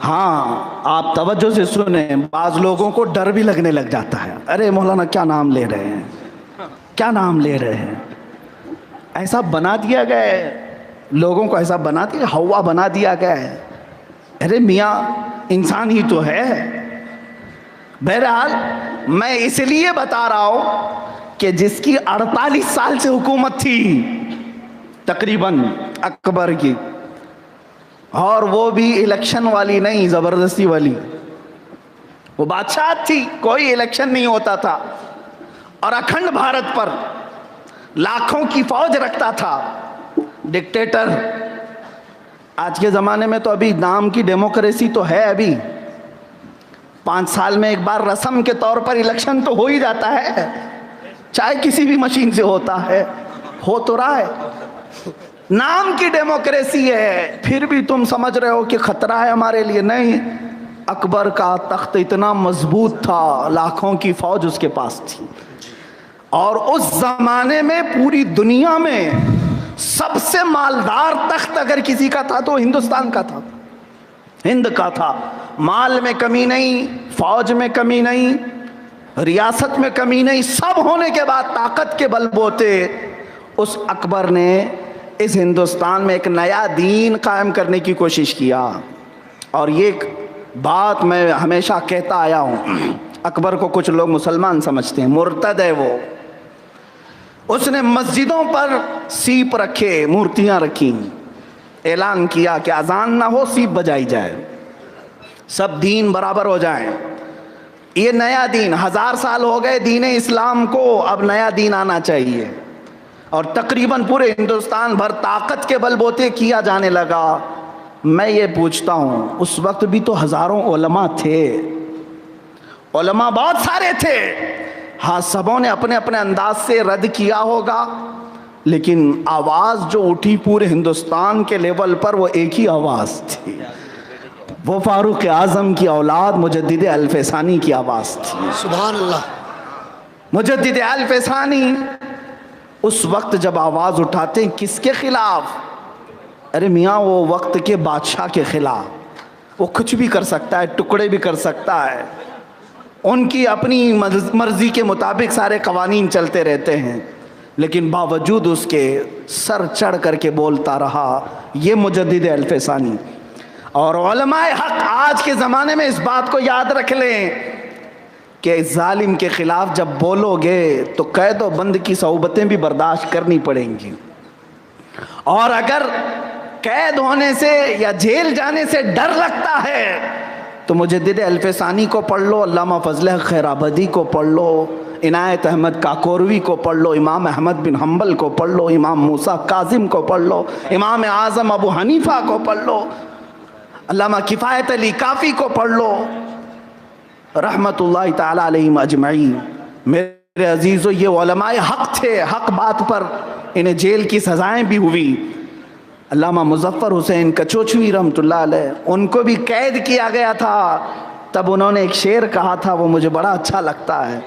ہاں آپ توجہ سے سنیں، بعض لوگوں کو ڈر بھی لگنے لگ جاتا ہے، ارے مولانا کیا نام لے رہے ہیں، کیا نام لے رہے ہیں. ایسا بنا دیا گیا ہے لوگوں کو، ایسا بنا دیا، ہوا بنا دیا گیا ہے. ارے میاں انسان ہی تو ہے. بہرحال میں اس لیے بتا رہا ہوں کہ جس کی 48 سال سے حکومت تھی تقریباً اکبر کی، اور وہ بھی الیکشن والی نہیں، زبردستی والی. وہ بادشاہ تھی، کوئی الیکشن نہیں ہوتا تھا، اور اکھنڈ بھارت پر لاکھوں کی فوج رکھتا تھا. ڈکٹیٹر. آج کے زمانے میں تو ابھی نام کی ڈیموکریسی تو ہے، ابھی 5 سال میں ایک بار رسم کے طور پر الیکشن تو ہو ہی جاتا ہے، چاہے کسی بھی مشین سے ہوتا ہے، ہو تو رہا ہے. نام کی ڈیموکریسی ہے، پھر بھی تم سمجھ رہے ہو کہ خطرہ ہے ہمارے لیے. نہیں، اکبر کا تخت اتنا مضبوط تھا، لاکھوں کی فوج اس کے پاس تھی. اور اس زمانے میں پوری دنیا میں سب سے مالدار تخت اگر کسی کا تھا تو ہندوستان کا تھا، ہند کا تھا. مال میں کمی نہیں، فوج میں کمی نہیں، ریاست میں کمی نہیں. سب ہونے کے بعد طاقت کے بل بوتے اس اکبر نے اس ہندوستان میں ایک نیا دین قائم کرنے کی کوشش کیا. اور یہ ایک بات میں ہمیشہ کہتا آیا ہوں، اکبر کو کچھ لوگ مسلمان سمجھتے ہیں، مرتد ہے وہ. اس نے مسجدوں پر سیپ رکھے، مورتیاں رکھی، اعلان کیا کہ اذان نہ ہو سیپ بجائی جائے، سب دین برابر ہو جائیں. یہ نیا دین، 1000 سال ہو گئے دین اسلام کو، اب نیا دین آنا چاہیے. اور تقریباً پورے ہندوستان بھر طاقت کے بل بوتے کیا جانے لگا. میں یہ پوچھتا ہوں، اس وقت بھی تو ہزاروں علماء تھے، علماء بہت سارے تھے. ہاں سبوں نے اپنے اپنے انداز سے رد کیا ہوگا، لیکن آواز جو اٹھی پورے ہندوستان کے لیول پر وہ ایک ہی آواز تھی، وہ فاروق اعظم کی اولاد مجدد الف ثانی کی آواز تھی. سبحان اللہ. مجدد الف ثانی اس وقت جب آواز اٹھاتے ہیں کس کے خلاف؟ ارے میاں وہ وقت کے بادشاہ کے خلاف. وہ کچھ بھی کر سکتا ہے، ٹکڑے بھی کر سکتا ہے، ان کی اپنی مرضی کے مطابق سارے قوانین چلتے رہتے ہیں، لیکن باوجود اس کے سر چڑھ کر کے بولتا رہا یہ مجدد الف ثانی. اور علماء حق آج کے زمانے میں اس بات کو یاد رکھ لیں کہ ظالم کے خلاف جب بولو گے تو قید و بند کی صعوبتیں بھی برداشت کرنی پڑیں گی. اور اگر قید ہونے سے یا جیل جانے سے ڈر لگتا ہے تو مجدد الف ثانی کو پڑھ لو، علامہ فضل خیرآبادی کو پڑھ لو، عنایت احمد کاکوروی کو پڑھ لو، امام احمد بن حنبل کو پڑھ لو، امام موسیٰ کاظم کو پڑھ لو، امام اعظم ابو حنیفہ کو پڑھ لو، علامہ کفایت علی کافی کو پڑھ لو، رحمت اللہ تعالی علیہم اجمعین. میرے عزیزو یہ علماء حق تھے، حق بات پر انہیں جیل کی سزائیں بھی ہوئی. علامہ مظفر حسین کچوچوی رحمت اللہ علیہ، ان کو بھی قید کیا گیا تھا. تب انہوں نے ایک شعر کہا تھا، وہ مجھے بڑا اچھا لگتا ہے،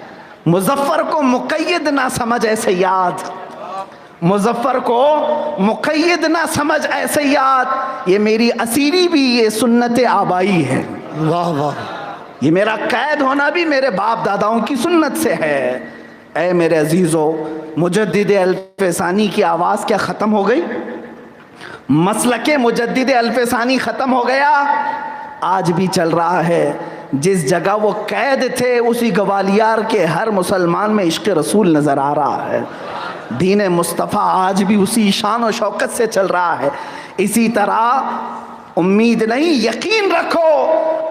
مظفر کو مقید نہ سمجھ اے سیاد، مظفر کو مقید نہ سمجھ اے سیاد، یہ میری اسیری بھی یہ سنت آبائی ہے. واہ واہ. یہ میرا قید ہونا بھی میرے باپ داداؤں کی سنت سے ہے. اے میرے عزیزو، مجدد الف ثانی کی آواز کیا ختم ہو گئی؟ مسلک مجدد الف ثانی ختم ہو گیا؟ آج بھی چل رہا ہے. جس جگہ وہ قید تھے اسی گوالیار کے ہر مسلمان میں عشق رسول نظر آ رہا ہے. دین مصطفیٰ آج بھی اسی شان و شوکت سے چل رہا ہے. اسی طرح امید نہیں، یقین رکھو،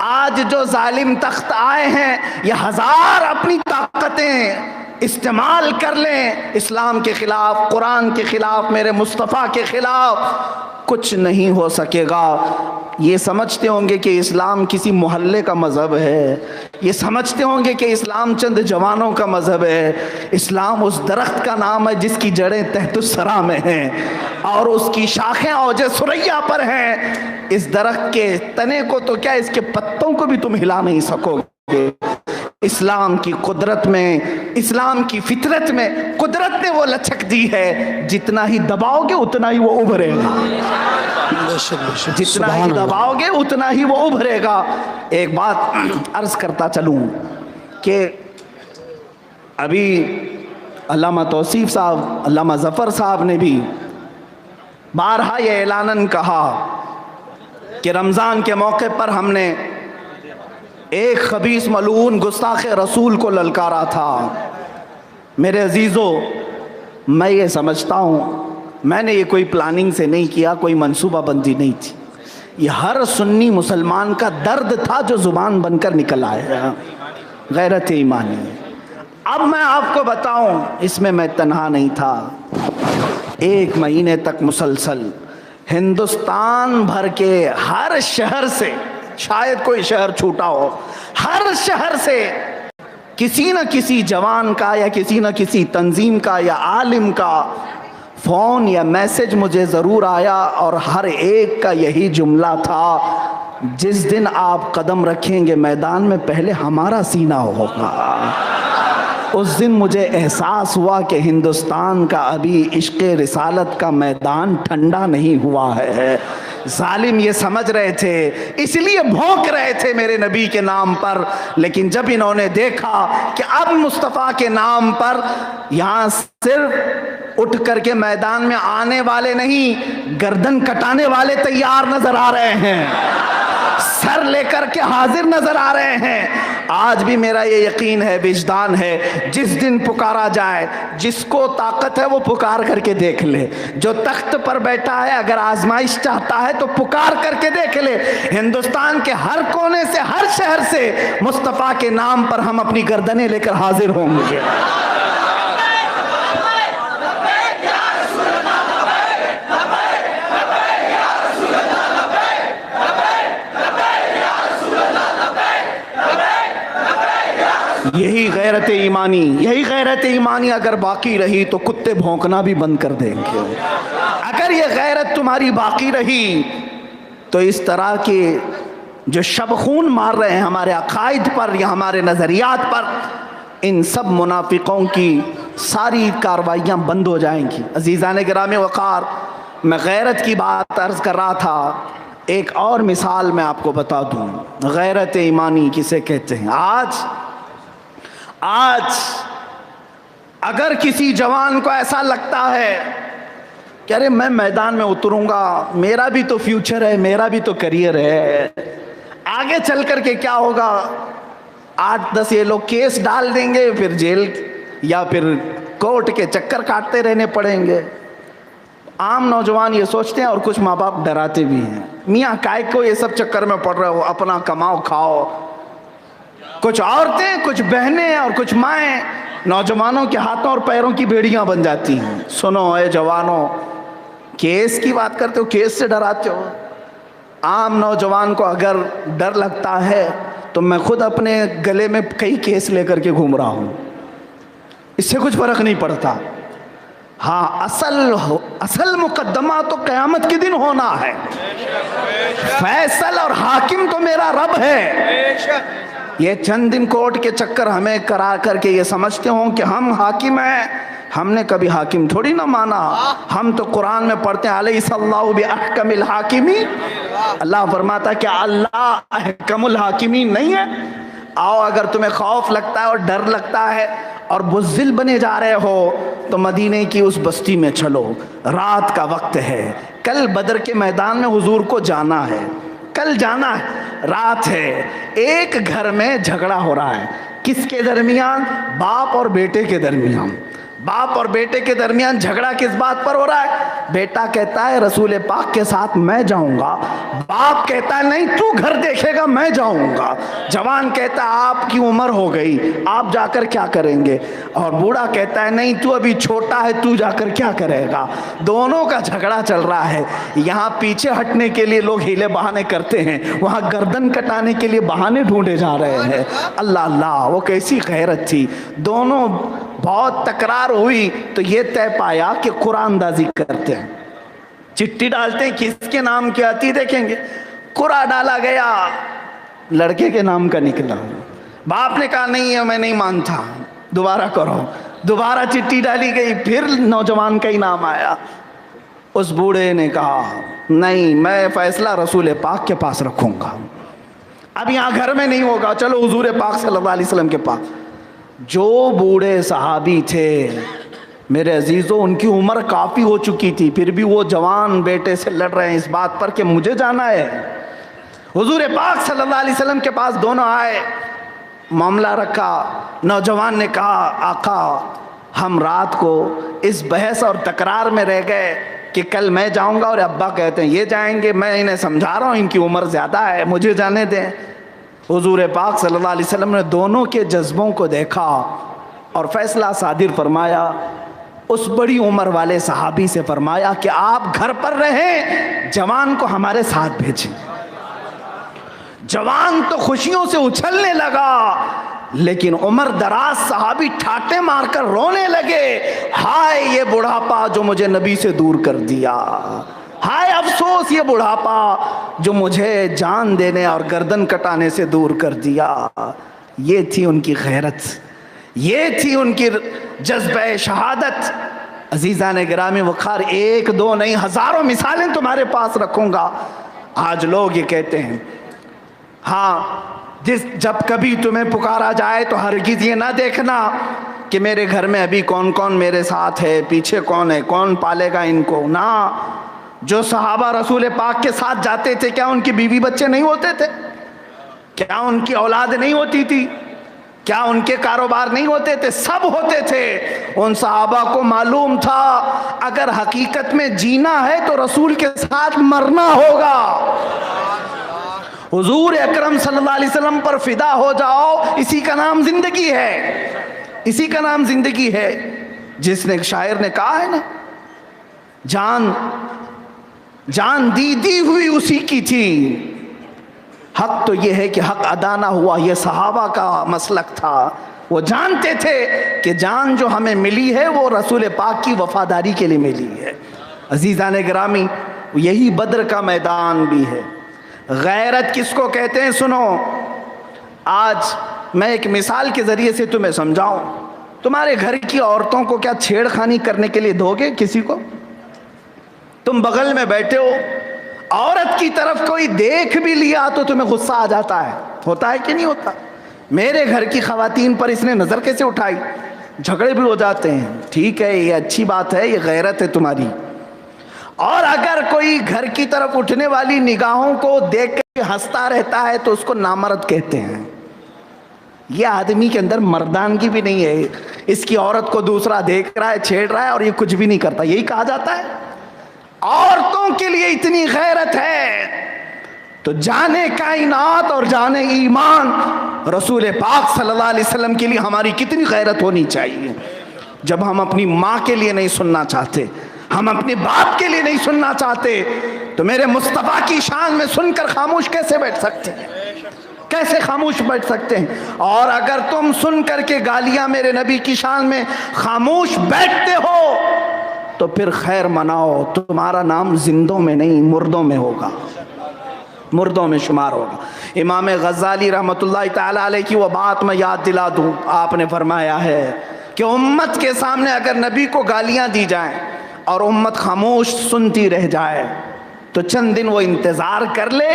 آج جو ظالم تخت آئے ہیں یہ 1000 اپنی طاقتیں استعمال کر لیں، اسلام کے خلاف، قرآن کے خلاف، میرے مصطفیٰ کے خلاف کچھ نہیں ہو سکے گا. یہ سمجھتے ہوں گے کہ اسلام کسی محلے کا مذہب ہے، یہ سمجھتے ہوں گے کہ اسلام چند جوانوں کا مذہب ہے. اسلام اس درخت کا نام ہے جس کی جڑیں تحت الثری میں ہیں اور اس کی شاخیں اوج ثریا پر ہیں. اس درخت کے تنے کو تو کیا، اس کے پتوں کو بھی تم ہلا نہیں سکو گے. اسلام کی قدرت میں، اسلام کی فطرت میں قدرت نے وہ لچک دی ہے، جتنا ہی دباؤ گے اتنا ہی وہ ابھرے گا، جتنا ہی دباؤ گے اتنا ہی وہ ابھرے گا۔ ایک بات عرض کرتا چلوں کہ ابھی علامہ توصیف صاحب، علامہ ظفر صاحب نے بھی بارہا یہ اعلاناً کہا کہ رمضان کے موقع پر ہم نے ایک خبیث ملعون گستاخ رسول کو للکارا تھا۔ میرے عزیزو، میں یہ سمجھتا ہوں میں نے یہ کوئی پلاننگ سے نہیں کیا، کوئی منصوبہ بندی نہیں تھی، یہ ہر سنی مسلمان کا درد تھا جو زبان بن کر نکل آیا، غیرت ایمانی۔ اب میں آپ کو بتاؤں، اس میں تنہا نہیں تھا، 1 مہینے تک مسلسل ہندوستان بھر کے ہر شہر سے، شاید کوئی شہر چھوٹا ہو، ہر شہر سے کسی نہ کسی جوان کا یا کسی نہ کسی تنظیم کا یا عالم کا فون یا میسج مجھے ضرور آیا، اور ہر ایک کا یہی جملہ تھا، جس دن آپ قدم رکھیں گے میدان میں پہلے ہمارا سینہ ہوگا۔ اس دن مجھے احساس ہوا کہ ہندوستان کا ابھی عشق رسالت کا میدان ٹھنڈا نہیں ہوا ہے۔ ظالم یہ سمجھ رہے تھے، اس لیے بھونک رہے تھے میرے نبی کے نام پر، لیکن جب انہوں نے دیکھا کہ اب مصطفیٰ کے نام پر یہاں صرف اٹھ کر کے میدان میں آنے والے نہیں، گردن کٹانے والے تیار نظر آ رہے ہیں، سر لے کر کے حاضر نظر آ رہے ہیں۔ آج بھی میرا یہ یقین ہے، وجدان ہے، جس دن پکارا جائے، جس کو طاقت ہے وہ پکار کر کے دیکھ لے، جو تخت پر بیٹھا ہے اگر آزمائش چاہتا ہے تو پکار کر کے دیکھ لے۔ ہندوستان کے ہر کونے سے، ہر شہر سے مصطفیٰ کے نام پر ہم اپنی گردنیں لے کر حاضر ہوں گے۔ یہی غیرت ایمانی، یہی غیرت ایمانی اگر باقی رہی تو کتے بھونکنا بھی بند کر دیں گے۔ اگر یہ غیرت تمہاری باقی رہی تو اس طرح کے جو شب خون مار رہے ہیں ہمارے عقائد پر یا ہمارے نظریات پر، ان سب منافقوں کی ساری کاروائیاں بند ہو جائیں گی۔ عزیزان گرامی وقار، میں غیرت کی بات عرض کر رہا تھا، ایک اور مثال میں آپ کو بتا دوں، غیرت ایمانی کسے کہتے ہیں۔ آج اگر کسی جوان کو ایسا لگتا ہے کہ ارے میں میدان میں اتروں گا، میرا بھی تو فیوچر ہے، میرا بھی تو کریئر ہے، آگے چل کر کے کیا ہوگا، 8-10 یہ لوگ کیس ڈال دیں گے، پھر جیل یا پھر کورٹ کے چکر کاٹتے رہنے پڑیں گے۔ عام نوجوان یہ سوچتے ہیں، اور کچھ ماں باپ ڈراتے بھی ہیں، میاں کائے کو یہ سب چکر میں پڑ رہے ہو، اپنا کماؤ کھاؤ۔ کچھ عورتیں، کچھ بہنیں اور کچھ مائیں نوجوانوں کے ہاتھوں اور پیروں کی بیڑیاں بن جاتی ہیں۔ سنو اے جوانوں، کیس کی بات کرتے ہو، کیس سے ڈراتے ہو۔ عام نوجوان کو اگر ڈر لگتا ہے تو میں خود اپنے گلے میں کئی کیس لے کر کے گھوم رہا ہوں، اس سے کچھ فرق نہیں پڑتا۔ ہاں، اصل مقدمہ تو قیامت کے دن ہونا ہے، فیصل اور حاکم تو میرا رب ہے۔ یہ چند دن کورٹ کے چکر ہمیں کرا کر کے یہ سمجھتے ہوں کہ ہم حاکم ہیں، ہم نے کبھی حاکم تھوڑی نہ مانا۔ ہم تو قرآن میں پڑھتے ہیں الیس اللہ باحکم الحاکمین، اللہ فرماتا ہے کہ اللہ احکم الحاکمین نہیں ہے۔ آؤ، اگر تمہیں خوف لگتا ہے اور ڈر لگتا ہے اور بزدل بنے جا رہے ہو تو مدینے کی اس بستی میں چلو، رات کا وقت ہے، کل بدر کے میدان میں حضور کو جانا ہے، کل جانا ہے، رات ہے۔ ایک گھر میں جھگڑا ہو رہا ہے، کس کے درمیان؟ باپ اور بیٹے کے درمیان۔ باپ اور بیٹے کے درمیان جھگڑا کس بات پر ہو رہا ہے؟ بیٹا کہتا ہے رسول پاک کے ساتھ میں جاؤں گا، باپ کہتا ہے نہیں تو گھر دیکھے گا، میں جاؤں گا۔ جوان کہتا ہے آپ کی عمر ہو گئی، آپ جا کر کیا کریں گے؟ اور بوڑھا کہتا ہے نہیں تو ابھی چھوٹا ہے، تو جا کر کیا کرے گا؟ دونوں کا جھگڑا چل رہا ہے۔ یہاں پیچھے ہٹنے کے لیے لوگ ہیلے بہانے کرتے ہیں، وہاں گردن کٹانے کے لیے بہانے ڈھونڈے جا رہے ہیں۔ اللہ اللہ، وہ کیسی غیرت تھی! دونوں بہت تکرار ہوئی تو یہ طے پایا کہ قرآن اندازی کرتے ہیں، چٹھی ڈالتے ہیں، کس کے نام کی آتی دیکھیں گے۔ قرآن ڈالا گیا، لڑکے کے نام کا نکلا، باپ نے کہا نہیں ہے میں نہیں مانتا, دوبارہ کرو. دوبارہ چٹھی ڈالی گئی, پھر نوجوان کا ہی نام آیا. اس بوڑھے نے کہا نہیں, میں فیصلہ رسول پاک کے پاس رکھوں گا, اب یہاں گھر میں نہیں ہوگا, چلو حضور پاک صلی اللہ علیہ وسلم کے پاس. جو بوڑھے صحابی تھے میرے عزیزوں, ان کی عمر کافی ہو چکی تھی, پھر بھی وہ جوان بیٹے سے لڑ رہے ہیں اس بات پر کہ مجھے جانا ہے. حضور پاک صلی اللہ علیہ وسلم کے پاس دونوں آئے, معاملہ رکھا. نوجوان نے کہا آقا ہم رات کو اس بحث اور تکرار میں رہ گئے کہ کل میں جاؤں گا اور ابا کہتے ہیں یہ جائیں گے, میں انہیں سمجھا رہا ہوں ان کی عمر زیادہ ہے, مجھے جانے دیں. حضور پاک صلی اللہ علیہ وسلم نے دونوں کے جذبوں کو دیکھا اور فیصلہ صادر فرمایا. اس بڑی عمر والے صحابی سے فرمایا کہ آپ گھر پر رہیں, جوان کو ہمارے ساتھ بھیجیں. جوان تو خوشیوں سے اچھلنے لگا, لیکن عمر دراز صحابی ٹھاٹے مار کر رونے لگے, ہائے یہ بڑھاپا جو مجھے نبی سے دور کر دیا, ہائے افسوس یہ بڑھاپا جو مجھے جان دینے اور گردن کٹانے سے دور کر دیا. یہ تھی ان کی غیرت, یہ تھی ان کی جذبہ شہادت. عزیزان گرامی وقار, ایک دو نہیں ہزاروں مثالیں تمہارے پاس رکھوں گا. آج لوگ یہ کہتے ہیں ہاں جب کبھی تمہیں پکارا جائے تو ہرگز یہ نہ دیکھنا کہ میرے گھر میں ابھی کون کون میرے ساتھ ہے, پیچھے کون ہے, کون پالے گا ان کو. نہ, جو صحابہ رسول پاک کے ساتھ جاتے تھے کیا ان کی بیوی بچے نہیں ہوتے تھے؟ کیا ان کی اولاد نہیں ہوتی تھی؟ کیا ان کے کاروبار نہیں ہوتے تھے؟ سب ہوتے تھے. ان صحابہ کو معلوم تھا اگر حقیقت میں جینا ہے تو رسول کے ساتھ مرنا ہوگا. حضور اکرم صلی اللہ علیہ وسلم پر فدا ہو جاؤ, اسی کا نام زندگی ہے, اسی کا نام زندگی ہے. جس نے شاعر نے کہا ہے نا, جان دی ہوئی اسی کی تھی. حق تو یہ ہے کہ حق ادا نہ ہوا, یہ صحابہ کا مسلک تھا. وہ جانتے تھے کہ جان جو ہمیں ملی ہے وہ رسول پاک کی وفاداری کے لیے ملی ہے. عزیزان گرامی, یہی بدر کا میدان بھی ہے. غیرت کس کو کہتے ہیں سنو, آج میں ایک مثال کے ذریعے سے تمہیں سمجھاؤں. تمہارے گھر کی عورتوں کو کیا چھیڑ خانی کرنے کے لیے دو گے کسی کو؟ تم بغل میں بیٹھے ہو, عورت کی طرف کوئی دیکھ بھی لیا تو تمہیں غصہ آ جاتا ہے, ہوتا ہے کہ نہیں ہوتا؟ میرے گھر کی خواتین پر اس نے نظر کیسے اٹھائی, جھگڑے بھی ہو جاتے ہیں. ٹھیک ہے, یہ اچھی بات ہے, یہ غیرت ہے تمہاری. اور اگر کوئی گھر کی طرف اٹھنے والی نگاہوں کو دیکھ کے ہنستا رہتا ہے تو اس کو نامرد کہتے ہیں. یہ آدمی کے اندر مردانگی بھی نہیں ہے, اس کی عورت کو دوسرا دیکھ رہا ہے, چھیڑ رہا ہے اور یہ کچھ بھی نہیں کرتا, یہی کہا جاتا ہے. عورتوں کے لیے اتنی غیرت ہے تو جانے کائنات اور جانے ایمان رسول پاک صلی اللہ علیہ وسلم کے لیے ہماری کتنی غیرت ہونی چاہیے. جب ہم اپنی ماں کے لیے نہیں سننا چاہتے, ہم اپنے باپ کے لیے نہیں سننا چاہتے, تو میرے مصطفیٰ کی شان میں سن کر خاموش کیسے بیٹھ سکتے ہیں؟ کیسے خاموش بیٹھ سکتے ہیں؟ اور اگر تم سن کر کے گالیاں میرے نبی کی شان میں خاموش بیٹھتے ہو تو پھر خیر مناؤ, تمہارا نام زندوں میں نہیں مردوں میں ہوگا, مردوں میں شمار ہوگا. امام غزالی رحمۃ اللہ تعالی علیہ کی وہ بات میں یاد دلا دوں. آپ نے فرمایا ہے کہ امت کے سامنے اگر نبی کو گالیاں دی جائیں اور امت خاموش سنتی رہ جائے تو چند دن وہ انتظار کر لے,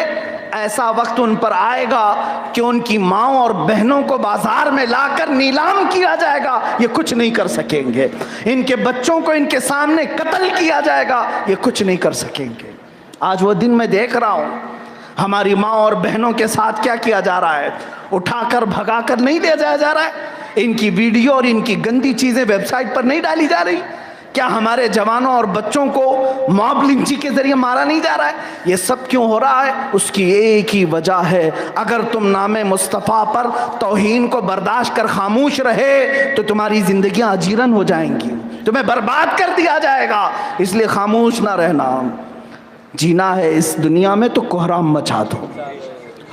ایسا وقت ان پر آئے گا کہ ان کی ماؤں اور بہنوں کو بازار میں لا کر نیلام کیا جائے گا, یہ کچھ نہیں کر سکیں گے. ان کے بچوں کو ان کے سامنے قتل کیا جائے گا, یہ کچھ نہیں کر سکیں گے. آج وہ دن میں دیکھ رہا ہوں ہماری ماں اور بہنوں کے ساتھ کیا کیا جا رہا ہے, اٹھا کر بھگا کر نہیں لے جایا جا رہا ہے, ان کی ویڈیو اور ان کی گندی چیزیں ویب سائٹ پر نہیں ڈالی جا رہی. کیا ہمارے جوانوں اور بچوں کو موب لنچنگ کے ذریعے مارا نہیں جا رہا ہے؟ یہ سب کیوں ہو رہا ہے؟ اس کی ایک ہی وجہ ہے, اگر تم نام مصطفیٰ پر توہین کو برداشت کر خاموش رہے تو تمہاری زندگیاں اجیرن ہو جائیں گی, تمہیں برباد کر دیا جائے گا. اس لیے خاموش نہ رہنا. جینا ہے اس دنیا میں تو کوہرام مچا دو,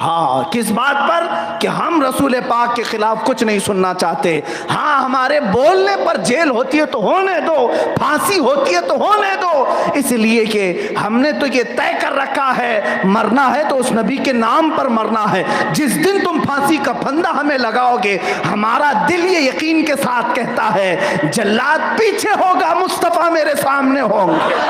ہاں، کس بات پر؟ کہ ہم رسول پاک کے خلاف کچھ نہیں سننا چاہتے. ہاں، ہمارے بولنے پر جیل ہوتی ہے تو ہونے دو، پھانسی ہوتی ہے تو ہونے دو، اس لیے کہ ہم نے تو یہ طے کر رکھا ہے مرنا ہے تو اس نبی کے نام پر مرنا ہے. جس دن تم پھانسی کا پھندا ہمیں لگاؤ گے، ہمارا دل یہ یقین کے ساتھ کہتا ہے جلاد پیچھے ہوگا، مصطفیٰ میرے سامنے ہوں گے.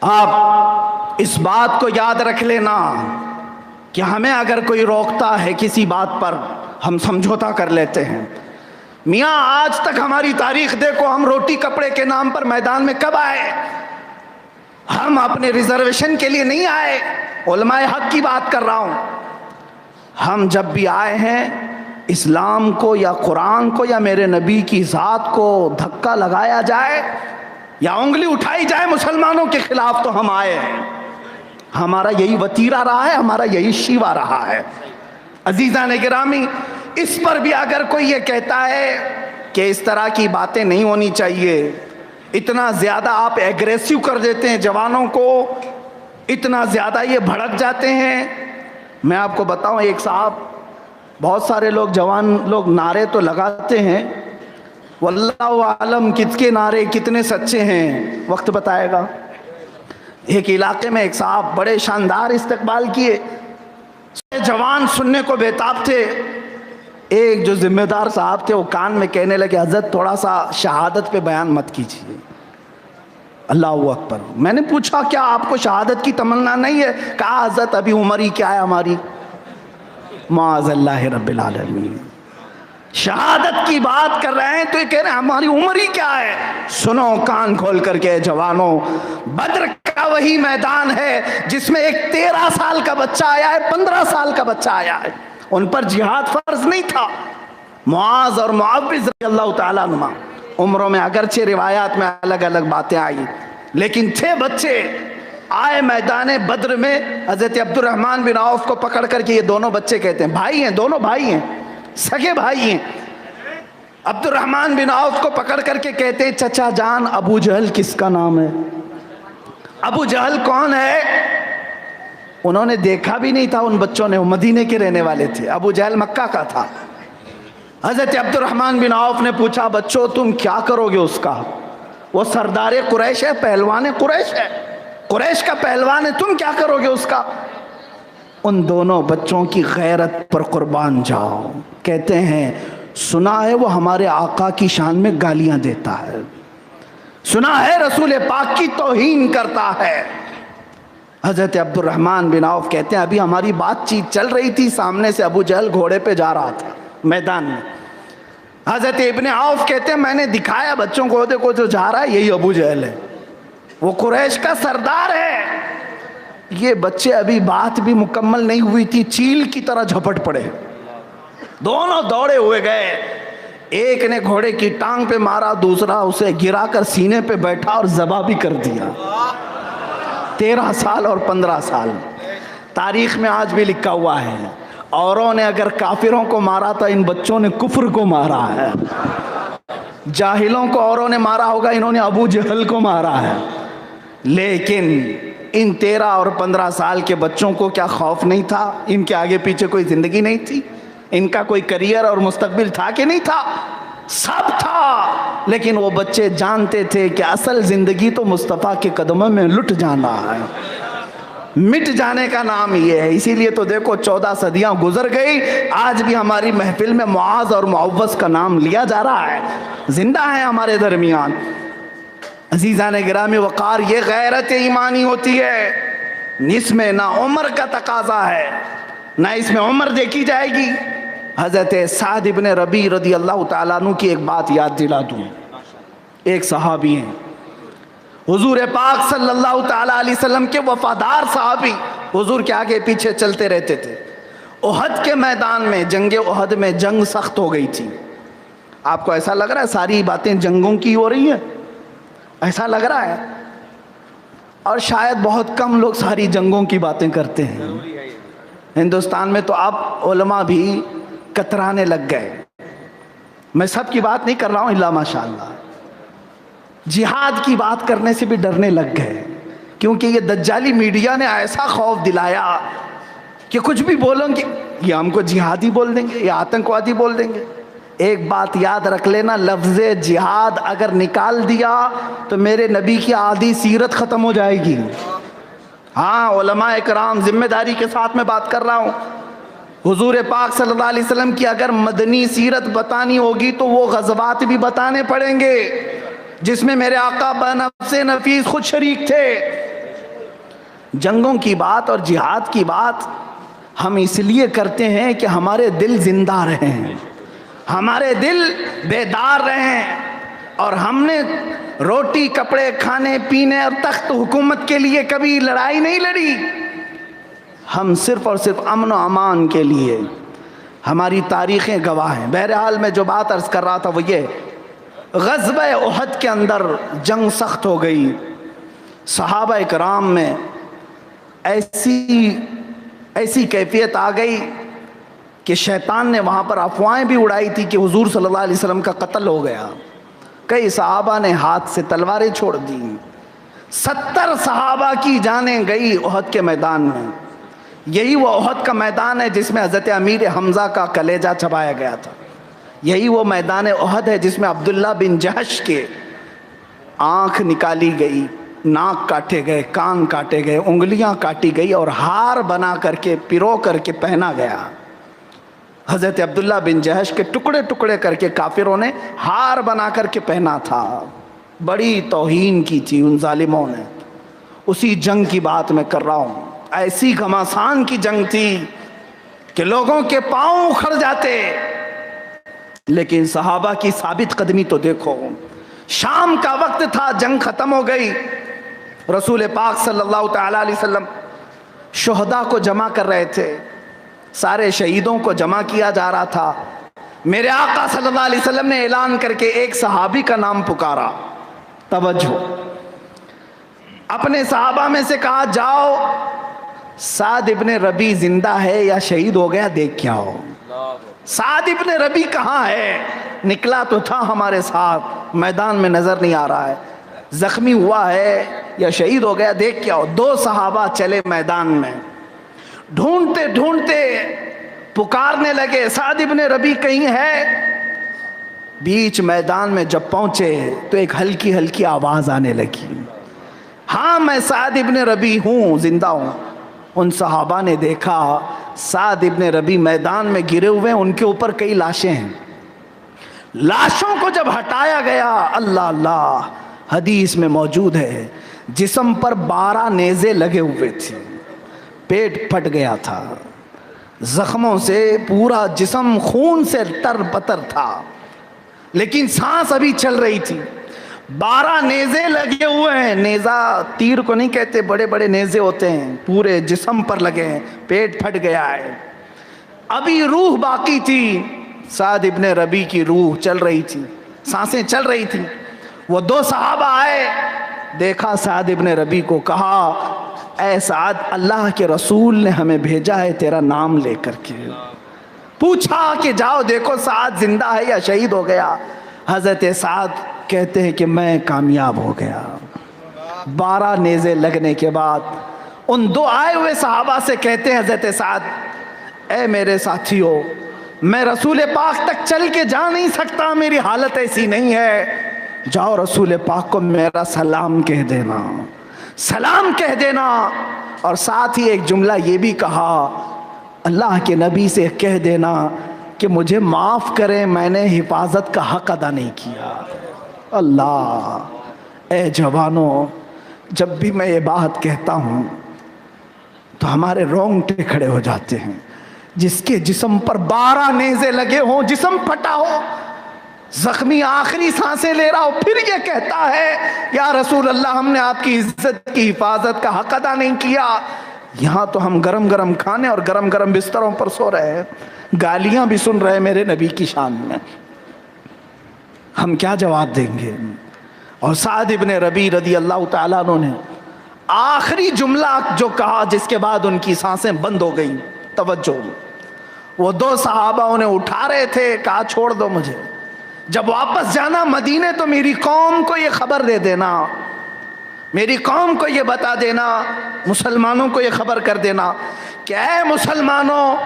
آپ اس بات کو یاد رکھ لینا کہ ہمیں اگر کوئی روکتا ہے کسی بات پر، ہم سمجھوتا کر لیتے ہیں. میاں آج تک ہماری تاریخ دیکھو، ہم روٹی کپڑے کے نام پر میدان میں کب آئے؟ ہم اپنے ریزرویشن کے لیے نہیں آئے، علماء حق کی بات کر رہا ہوں. ہم جب بھی آئے ہیں اسلام کو یا قرآن کو یا میرے نبی کی ذات کو دھکا لگایا جائے یا انگلی اٹھائی جائے مسلمانوں کے خلاف تو ہم آئے ہیں. ہمارا یہی وتیرہ رہا ہے، ہمارا یہی شیوا رہا ہے. عزیزان گرامی، اس پر بھی اگر کوئی یہ کہتا ہے کہ اس طرح کی باتیں نہیں ہونی چاہیے، اتنا زیادہ آپ ایگریسو کر دیتے ہیں جوانوں کو، اتنا زیادہ یہ بھڑک جاتے ہیں. میں آپ کو بتاؤں، ایک صاحب، بہت سارے لوگ جوان لوگ نعرے تو لگاتے ہیں، واللہ عالم کس کے نعرے کتنے سچے ہیں وقت بتائے گا. ایک علاقے میں ایک صاحب بڑے شاندار استقبال کیے، جوان سننے کو بےتاب تھے. ایک جو ذمہ دار صاحب تھے وہ کان میں کہنے لگے حضرت تھوڑا سا شہادت پہ بیان مت کیجیے. اللہ اکبر. میں نے پوچھا کیا آپ کو شہادت کی تمنا نہیں ہے؟ کہا حضرت ابھی عمر ہی کیا ہے ہماری، معاذ اللہ رب العالمین. شہادت کی بات کر رہے ہیں تو یہ کہہ رہے ہیں ہماری عمر ہی کیا ہے. سنو کان کھول کر کے جوانوں، بدر کا وہی میدان ہے جس میں ایک 13 سال کا بچہ آیا ہے، 15 سال کا بچہ آیا ہے. ان پر جہاد فرض نہیں تھا. معاذ اور معوذ رضی اللہ تعالیٰ عنہ، عمروں میں اگرچہ روایات میں الگ الگ باتیں آئی، لیکن تھے بچے. آئے میدان بدر میں، حضرت عبد الرحمن بن عوف کو پکڑ کر کے، یہ دونوں بچے کہتے ہیں بھائی ہیں، دونوں بھائی ہیں، سگے بھائی ہیں. عبد الرحمن بن عوف کو پکڑ کر کے کہتے ہیں چچا جان ابو جہل کس کا نام ہے؟ ابو جہل کون ہے؟ انہوں نے دیکھا بھی نہیں تھا ان بچوں نے، وہ مدینے کے رہنے والے تھے. ابو جہل مکہ کا تھا. حضرت عبد الرحمن بن عوف نے پوچھا بچوں تم کیا کرو گے اس کا؟ وہ سردار قریش ہے، پہلوان قریش ہے، قریش کا پہلوان ہے، تم کیا کرو گے اس کا؟ ان دونوں بچوں کی غیرت پر قربان جاؤ. کہتے ہیں سنا ہے وہ ہمارے آقا کی شان میں گالیاں دیتا ہے، سنا ہے رسول پاک کی توہین کرتا ہے. حضرت عبد الرحمن بن عوف کہتے ہیں ابھی ہماری بات چیت چل رہی تھی، سامنے سے ابو جہل گھوڑے پہ جا رہا تھا میدان میں. حضرت ابن عوف کہتے ہیں میں نے دکھایا بچوں کو، دیکھو جو جا رہا ہے یہی ابو جہل ہے، وہ قریش کا سردار ہے. یہ بچے ابھی بات بھی مکمل نہیں ہوئی تھی، چیل کی طرح جھپٹ پڑے، دونوں دوڑے ہوئے گئے. ایک نے گھوڑے کی ٹانگ پہ مارا، دوسرا اسے گرا کر سینے پہ بیٹھا اور ذبح بھی کر دیا. 13 سال اور 15 سال. تاریخ میں آج بھی لکھا ہوا ہے اوروں نے اگر کافروں کو مارا تھا، ان بچوں نے کفر کو مارا ہے. جاہلوں کو اوروں نے مارا ہوگا، انہوں نے ابو جہل کو مارا ہے. لیکن ان 13 اور 15 سال کے بچوں کو کیا خوف نہیں تھا؟ ان کے آگے پیچھے کوئی زندگی نہیں تھی؟ ان کا کوئی کریئر اور مستقبل تھا کہ نہیں تھا؟ سب تھا. لیکن وہ بچے جانتے تھے کہ اصل زندگی تو مصطفیٰ کے قدموں میں لٹ جانا ہے، مٹ جانے کا نام یہ ہے. اسی لیے تو دیکھو 14 صدیاں گزر گئی، آج بھی ہماری محفل میں معاذ اور معوذ کا نام لیا جا رہا ہے، زندہ ہے ہمارے درمیان. عزیزان گرامی وقار، یہ غیرت ایمانی ہوتی ہے. اس میں نہ عمر کا تقاضا ہے، نہ اس میں عمر دیکھی جائے گی. حضرت سعد ابن ربیع رضی اللہ تعالیٰ عنہ کی ایک بات یاد دلا دوں. ایک صحابی ہیں، حضور پاک صلی اللہ تعالیٰ علیہ وسلم کے وفادار صحابی، حضور کے آگے پیچھے چلتے رہتے تھے. احد کے میدان میں، جنگ احد میں جنگ سخت ہو گئی تھی. آپ کو ایسا لگ رہا ہے ساری باتیں جنگوں کی ہو رہی ہیں؟ ایسا لگ رہا ہے؟ اور شاید بہت کم لوگ ساری جنگوں کی باتیں کرتے ہیں۔ ہندوستان میں تو اب علماء بھی کترانے لگ گئے۔ میں سب کی بات نہیں کر رہا ہوں، الا ماشاءاللہ۔ جہاد کی بات کرنے سے بھی ڈرنے لگ گئے، کیونکہ یہ دجالی میڈیا نے ایسا خوف دلایا کہ کچھ بھی بولیں گے یہ ہم کو جہادی بول دیں گے، یہ آتنکوادی بول دیں گے۔ ایک بات یاد رکھ لینا، لفظ جہاد اگر نکال دیا تو میرے نبی کی آدھی سیرت ختم ہو جائے گی۔ ہاں علماء اکرام، ذمہ داری کے ساتھ میں بات کر رہا ہوں، حضور پاک صلی اللہ علیہ وسلم کی اگر مدنی سیرت بتانی ہوگی تو وہ غزوات بھی بتانے پڑیں گے جس میں میرے آقا بنفس نفیس خود شریک تھے۔ جنگوں کی بات اور جہاد کی بات ہم اس لیے کرتے ہیں کہ ہمارے دل زندہ رہیں، ہمارے دل بیدار رہیں، اور ہم نے روٹی کپڑے کھانے پینے اور تخت حکومت کے لیے کبھی لڑائی نہیں لڑی۔ ہم صرف اور صرف امن و امان کے لیے، ہماری تاریخیں گواہ ہیں۔ بہرحال میں جو بات عرض کر رہا تھا وہ یہ، غزوہ احد کے اندر جنگ سخت ہو گئی، صحابہ اکرام میں ایسی کیفیت آ گئی کہ شیطان نے وہاں پر افواہیں بھی اڑائی تھی کہ حضور صلی اللہ علیہ وسلم کا قتل ہو گیا۔ کئی صحابہ نے ہاتھ سے تلواریں چھوڑ دی، 70 صحابہ کی جانیں گئی احد کے میدان میں۔ یہی وہ احد کا میدان ہے جس میں حضرت امیر حمزہ کا کلیجہ چبایا گیا تھا، یہی وہ میدان احد ہے جس میں عبداللہ بن جہش کے آنکھ نکالی گئی، ناک کاٹے گئے، کان کاٹے گئے، انگلیاں کاٹی گئی اور ہار بنا کر کے پرو کر کے پہنا گیا۔ حضرت عبداللہ بن جہش کے ٹکڑے ٹکڑے کر کے کافروں نے ہار بنا کر کے پہنا تھا۔ بڑی توہین کی تھی ان ظالموں نے۔ اسی جنگ کی بات میں کر رہا ہوں، ایسی گھمسان کی جنگ تھی کہ لوگوں کے پاؤں اکھڑ جاتے، لیکن صحابہ کی ثابت قدمی تو دیکھو۔ شام کا وقت تھا، جنگ ختم ہو گئی، رسول پاک صلی اللہ تعالیٰ علیہ وسلم شہداء کو جمع کر رہے تھے، سارے شہیدوں کو جمع کیا جا رہا تھا۔ میرے آقا صلی اللہ علیہ وسلم نے اعلان کر کے ایک صحابی کا نام پکارا، توجہ، اپنے صحابہ میں سے کہا جاؤ سعد ابن ربی زندہ ہے یا شہید ہو گیا دیکھ کے آؤ۔ سعد ابن ربی کہاں ہے؟ نکلا تو تھا ہمارے ساتھ، میدان میں نظر نہیں آ رہا ہے، زخمی ہوا ہے یا شہید ہو گیا دیکھ کے آؤ۔ 2 صحابہ چلے میدان میں، ڈھونڈتے ڈھونڈتے پکارنے لگے سعد ابن ربی کہیں ہے؟ بیچ میدان میں جب پہنچے تو ایک ہلکی ہلکی آواز آنے لگی، ہاں میں سعد ابن ربی ہوں، زندہ ہوں۔ ان صحابہ نے دیکھا سعد ابن ربی میدان میں گرے ہوئے، ان کے اوپر کئی لاشیں ہیں۔ لاشوں کو جب ہٹایا گیا، اللہ اللہ، حدیث میں موجود ہے جسم پر 12 نیزے لگے ہوئے تھے، پیٹ پھٹ گیا تھا، زخموں سے پورا جسم خون سے تر بتر تھا، لیکن سانس ابھی چل رہی تھی۔ 12 نیزے لگے ہوئے ہیں، نیزہ تیر کو نہیں کہتے، بڑے بڑے نیزے ہوتے ہیں، پورے جسم پر لگے ہیں، پیٹ پھٹ گیا ہے، ابھی روح باقی تھی۔ سعد ابن ربی کی روح چل رہی تھی، سانسیں چل رہی تھی۔ وہ 2 صحابہ آئے، دیکھا سعد ابن ربی کو، کہا اے سعد، اللہ کے رسول نے ہمیں بھیجا ہے تیرا نام لے کر کے، پوچھا کہ جاؤ دیکھو سعد زندہ ہے یا شہید ہو گیا۔ حضرت سعد کہتے ہیں کہ میں کامیاب ہو گیا۔ 12 نیزے لگنے کے بعد ان 2 آئے ہوئے صحابہ سے کہتے ہیں حضرت سعد، اے میرے ساتھیو، میں رسول پاک تک چل کے جا نہیں سکتا، میری حالت ایسی نہیں ہے، جاؤ رسول پاک کو میرا سلام کہہ دینا، سلام کہہ دینا۔ اور ساتھ ہی ایک جملہ یہ بھی کہا، اللہ کے نبی سے کہہ دینا کہ مجھے معاف کریں، میں نے حفاظت کا حق ادا نہیں کیا۔ اللہ، اے جوانوں، جب بھی میں یہ بات کہتا ہوں تو ہمارے رونگٹے کھڑے ہو جاتے ہیں۔ جس کے جسم پر 12 نیزے لگے ہوں، جسم پھٹا ہو، زخمی آخری سانسیں لے رہا ہو، پھر یہ کہتا ہے یا رسول اللہ ہم نے آپ کی عزت کی حفاظت کا حق ادا نہیں کیا۔ یہاں تو ہم گرم گرم کھانے اور گرم گرم بستروں پر سو رہے ہیں، گالیاں بھی سن رہے ہیں میرے نبی کی شان میں۔ ہم کیا جواب دیں گے؟ اور سعد ابن ربی رضی اللہ تعالیٰ عنہ نے آخری جملہ جو کہا جس کے بعد ان کی سانسیں بند ہو گئیں، توجہ، وہ دو صحابہ انہیں اٹھا رہے تھے، کہا چھوڑ دو مجھے، جب واپس جانا مدینے تو میری قوم کو یہ خبر دے دینا، میری قوم کو یہ بتا دینا، مسلمانوں کو یہ خبر کر دینا کہ اے مسلمانوں،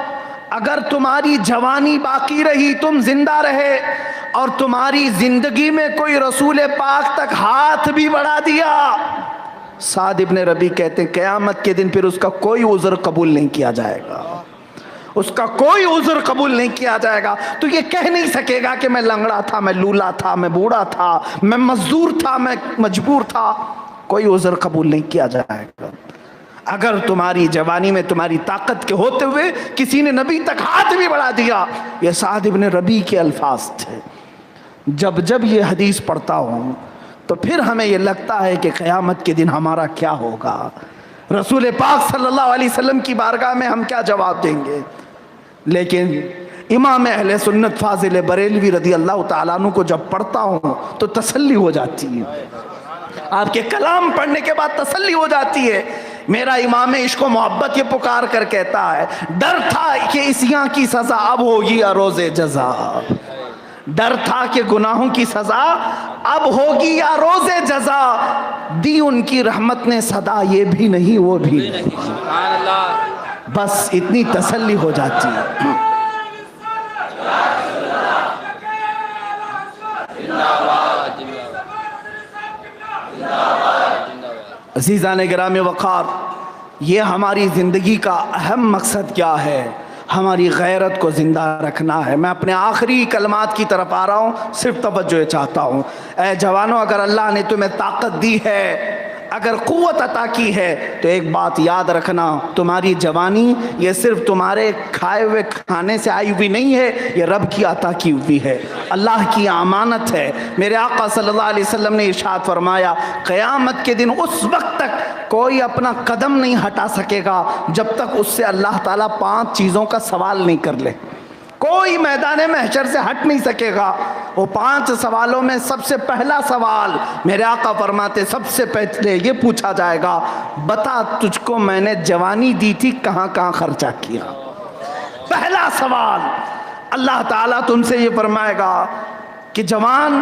اگر تمہاری جوانی باقی رہی، تم زندہ رہے اور تمہاری زندگی میں کوئی رسول پاک تک ہاتھ بھی بڑھا دیا، سعد ابن ربی کہتے ہیں قیامت کے دن پھر اس کا کوئی عذر قبول نہیں کیا جائے گا، اس کا کوئی عذر قبول نہیں کیا جائے گا۔ تو یہ کہہ نہیں سکے گا کہ میں لنگڑا تھا، میں لولا تھا، میں بوڑھا تھا، میں مزدور تھا، میں مجبور تھا، کوئی عذر قبول نہیں کیا جائے گا۔ اگر تمہاری جوانی میں تمہاری طاقت کے ہوتے ہوئے کسی نے نبی تک ہاتھ بھی بڑھا دیا، یہ سعد ابن ربی کے الفاظ تھے۔ جب یہ حدیث پڑھتا ہوں تو پھر ہمیں یہ لگتا ہے کہ قیامت کے دن ہمارا کیا ہوگا، رسول پاک صلی اللہ علیہ وسلم کی بارگاہ میں ہم کیا جواب دیں گے۔ لیکن امام اہل سنت فاضل بریلوی رضی اللہ تعالیٰ عنہ کو جب پڑھتا ہوں تو تسلی ہو جاتی ہے، آپ کے کلام پڑھنے کے بعد تسلی ہو جاتی ہے۔ میرا امام عشق و محبت یہ پکار کر کہتا ہے، ڈر تھا کہ عصیاں کی سزا اب ہوگی یا روز جزا، ڈر تھا کہ گناہوں کی سزا اب ہوگی یا روز جزا، دی ان کی رحمت نے صدا یہ بھی نہیں وہ بھی نہیں، بس اتنی تسلی ہو جاتی ہے۔ عزیزان گرامی وقار، یہ ہماری زندگی کا اہم مقصد کیا ہے؟ ہماری غیرت کو زندہ رکھنا ہے۔ میں اپنے آخری کلمات کی طرف آ رہا ہوں، صرف توجہ چاہتا ہوں۔ اے جوانوں، اگر اللہ نے تمہیں طاقت دی ہے، اگر قوت عطا کی ہے تو ایک بات یاد رکھنا، تمہاری جوانی یہ صرف تمہارے کھائے ہوئے کھانے سے آئی ہوئی نہیں ہے، یہ رب کی عطا کی ہوئی ہے، اللہ کی امانت ہے۔ میرے آقا صلی اللہ علیہ وسلم نے ارشاد فرمایا، قیامت کے دن اس وقت تک کوئی اپنا قدم نہیں ہٹا سکے گا جب تک اس سے اللہ تعالیٰ 5 چیزوں کا سوال نہیں کر لے۔ کوئی میدان محشر سے ہٹ نہیں سکے گا۔ وہ 5 سوالوں میں سب سے پہلا سوال میرے آقا فرماتے، سب سے پہلے یہ پوچھا جائے گا، بتا تجھ کو میں نے جوانی دی تھی کہاں کہاں خرچہ کیا۔ پہلا سوال اللہ تعالیٰ تم سے یہ فرمائے گا کہ جوان،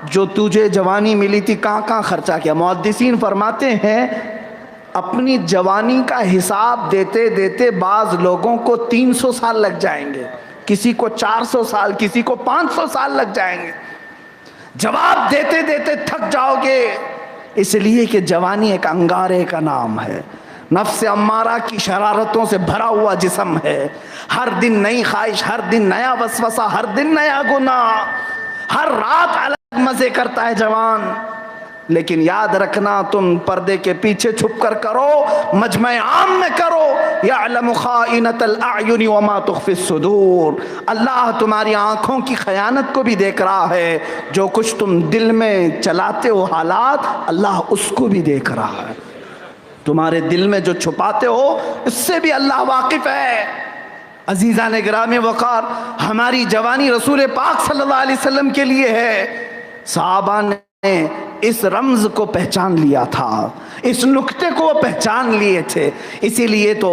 جو تجھے جوانی ملی تھی کہاں کہاں خرچہ کیا۔ محدثین فرماتے ہیں اپنی جوانی کا حساب دیتے دیتے بعض لوگوں کو 300 سال لگ جائیں گے، کسی کو 400 سال، کسی کو 500 سال لگ جائیں گے۔ جواب دیتے دیتے تھک جاؤ گے، اس لیے کہ جوانی ایک انگارے کا نام ہے، نفس امارہ کی شرارتوں سے بھرا ہوا جسم ہے۔ ہر دن نئی خواہش، ہر دن نیا وسوسہ، ہر دن نیا گناہ، ہر رات الگ مزے کرتا ہے جوان۔ لیکن یاد رکھنا، تم پردے کے پیچھے چھپ کر کرو، مجمع عام میں کرو، یعلم خائنۃ الاعین وما تخفی الصدور۔ اللہ تمہاری آنکھوں کی خیانت کو بھی دیکھ رہا ہے، جو کچھ تم دل میں چلاتے ہو حالات، اللہ اس کو بھی دیکھ رہا ہے۔ تمہارے دل میں جو چھپاتے ہو اس سے بھی اللہ واقف ہے۔ عزیزان گرامی وقار، ہماری جوانی رسول پاک صلی اللہ علیہ وسلم کے لیے ہے۔ صحابہ نے اس رمز کو پہچان لیا تھا، اس نکتے کو وہ پہچان لیے تھے، اسی لیے تو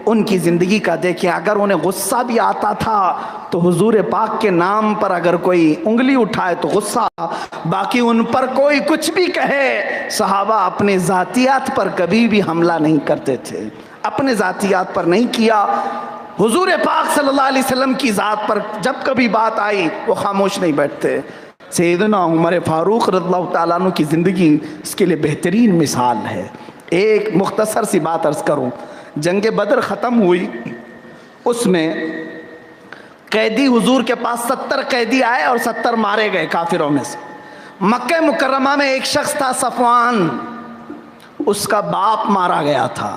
ان کی زندگی کا دیکھیں، اگر انہیں غصہ بھی آتا تھا تو حضور پاک کے نام پر اگر کوئی انگلی اٹھائے تو غصہ، باقی ان پر کوئی کچھ بھی کہے، صحابہ اپنے ذاتیات پر کبھی بھی حملہ نہیں کرتے تھے، اپنے ذاتیات پر نہیں کیا۔ حضور پاک صلی اللہ علیہ وسلم کی ذات پر جب کبھی بات آئی وہ خاموش نہیں بیٹھتے۔ سیدنا عمر فاروق رضی اللہ تعالیٰ عنہ کی زندگی اس کے لیے بہترین مثال ہے۔ ایک مختصر سی بات عرض کروں، جنگ بدر ختم ہوئی، اس میں قیدی حضور کے پاس 70 قیدی آئے اور 70 مارے گئے کافروں میں سے۔ مکہ مکرمہ میں ایک شخص تھا صفوان، اس کا باپ مارا گیا تھا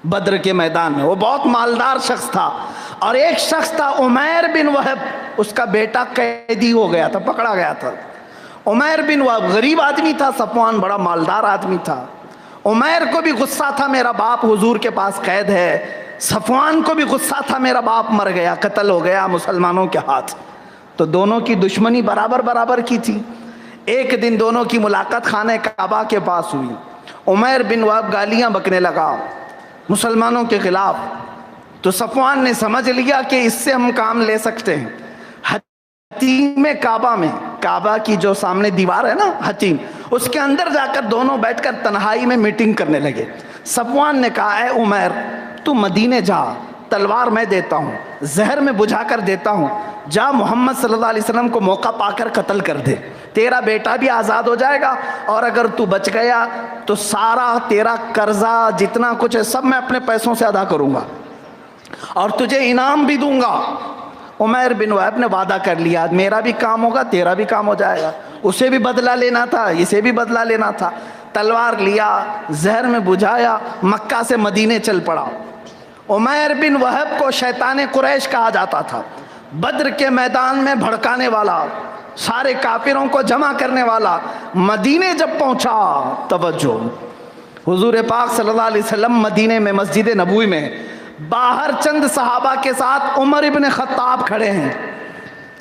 بدر کے میدان میں، وہ بہت مالدار شخص تھا۔ اور ایک شخص تھا عمیر بن وہب، اس کا بیٹا قیدی ہو گیا تھا، پکڑا گیا تھا۔ عمیر بن وہب غریب آدمی تھا، صفوان بڑا مالدار آدمی تھا۔ عمیر کو بھی غصہ تھا میرا باپ حضور کے پاس قید ہے، صفوان کو بھی غصہ تھا میرا باپ مر گیا، قتل ہو گیا مسلمانوں کے ہاتھ۔ تو دونوں کی دشمنی برابر برابر کی تھی۔ ایک دن دونوں کی ملاقات خانہ کعبہ کے پاس ہوئی. عمیر بن وہب گالیاں بکنے لگا مسلمانوں کے خلاف. تو صفوان نے سمجھ لیا کہ اس سے ہم کام لے سکتے ہیں. حتیم کعبہ میں، کعبہ کی جو سامنے دیوار ہے نا حتیم، اس کے اندر جا کر دونوں بیٹھ کر تنہائی میں میٹنگ کرنے لگے. صفوان نے کہا اے عمیر تو مدینے جا، تلوار میں دیتا ہوں، زہر میں بجھا کر دیتا ہوں، جا محمد صلی اللہ علیہ وسلم کو موقع پا کر قتل کر دے، تیرا بیٹا بھی آزاد ہو جائے گا، اور اگر تو بچ گیا تو سارا تیرا قرضہ جتنا کچھ ہے سب میں اپنے پیسوں سے ادا کروں گا اور تجھے انعام بھی دوں گا. عمیر بن وہب نے وعدہ کر لیا میرا بھی کام ہوگا تیرا بھی کام ہو جائے گا. اسے بھی بدلہ لینا تھا، اسے بھی بدلہ لینا تھا. تلوار لیا، زہر میں بجھایا، مکہ سے مدینے چل پڑا. عمیر بن وہب کو شیطان قریش کہا جاتا تھا. بدر کے میدان میں بھڑکانے والا، سارے کافروں کو جمع کرنے والا. مدینے جب پہنچا، توجہ، حضور پاک صلی اللہ علیہ وسلم مدینے میں مسجد نبوی میں، باہر چند صحابہ کے ساتھ عمر ابن خطاب کھڑے ہیں.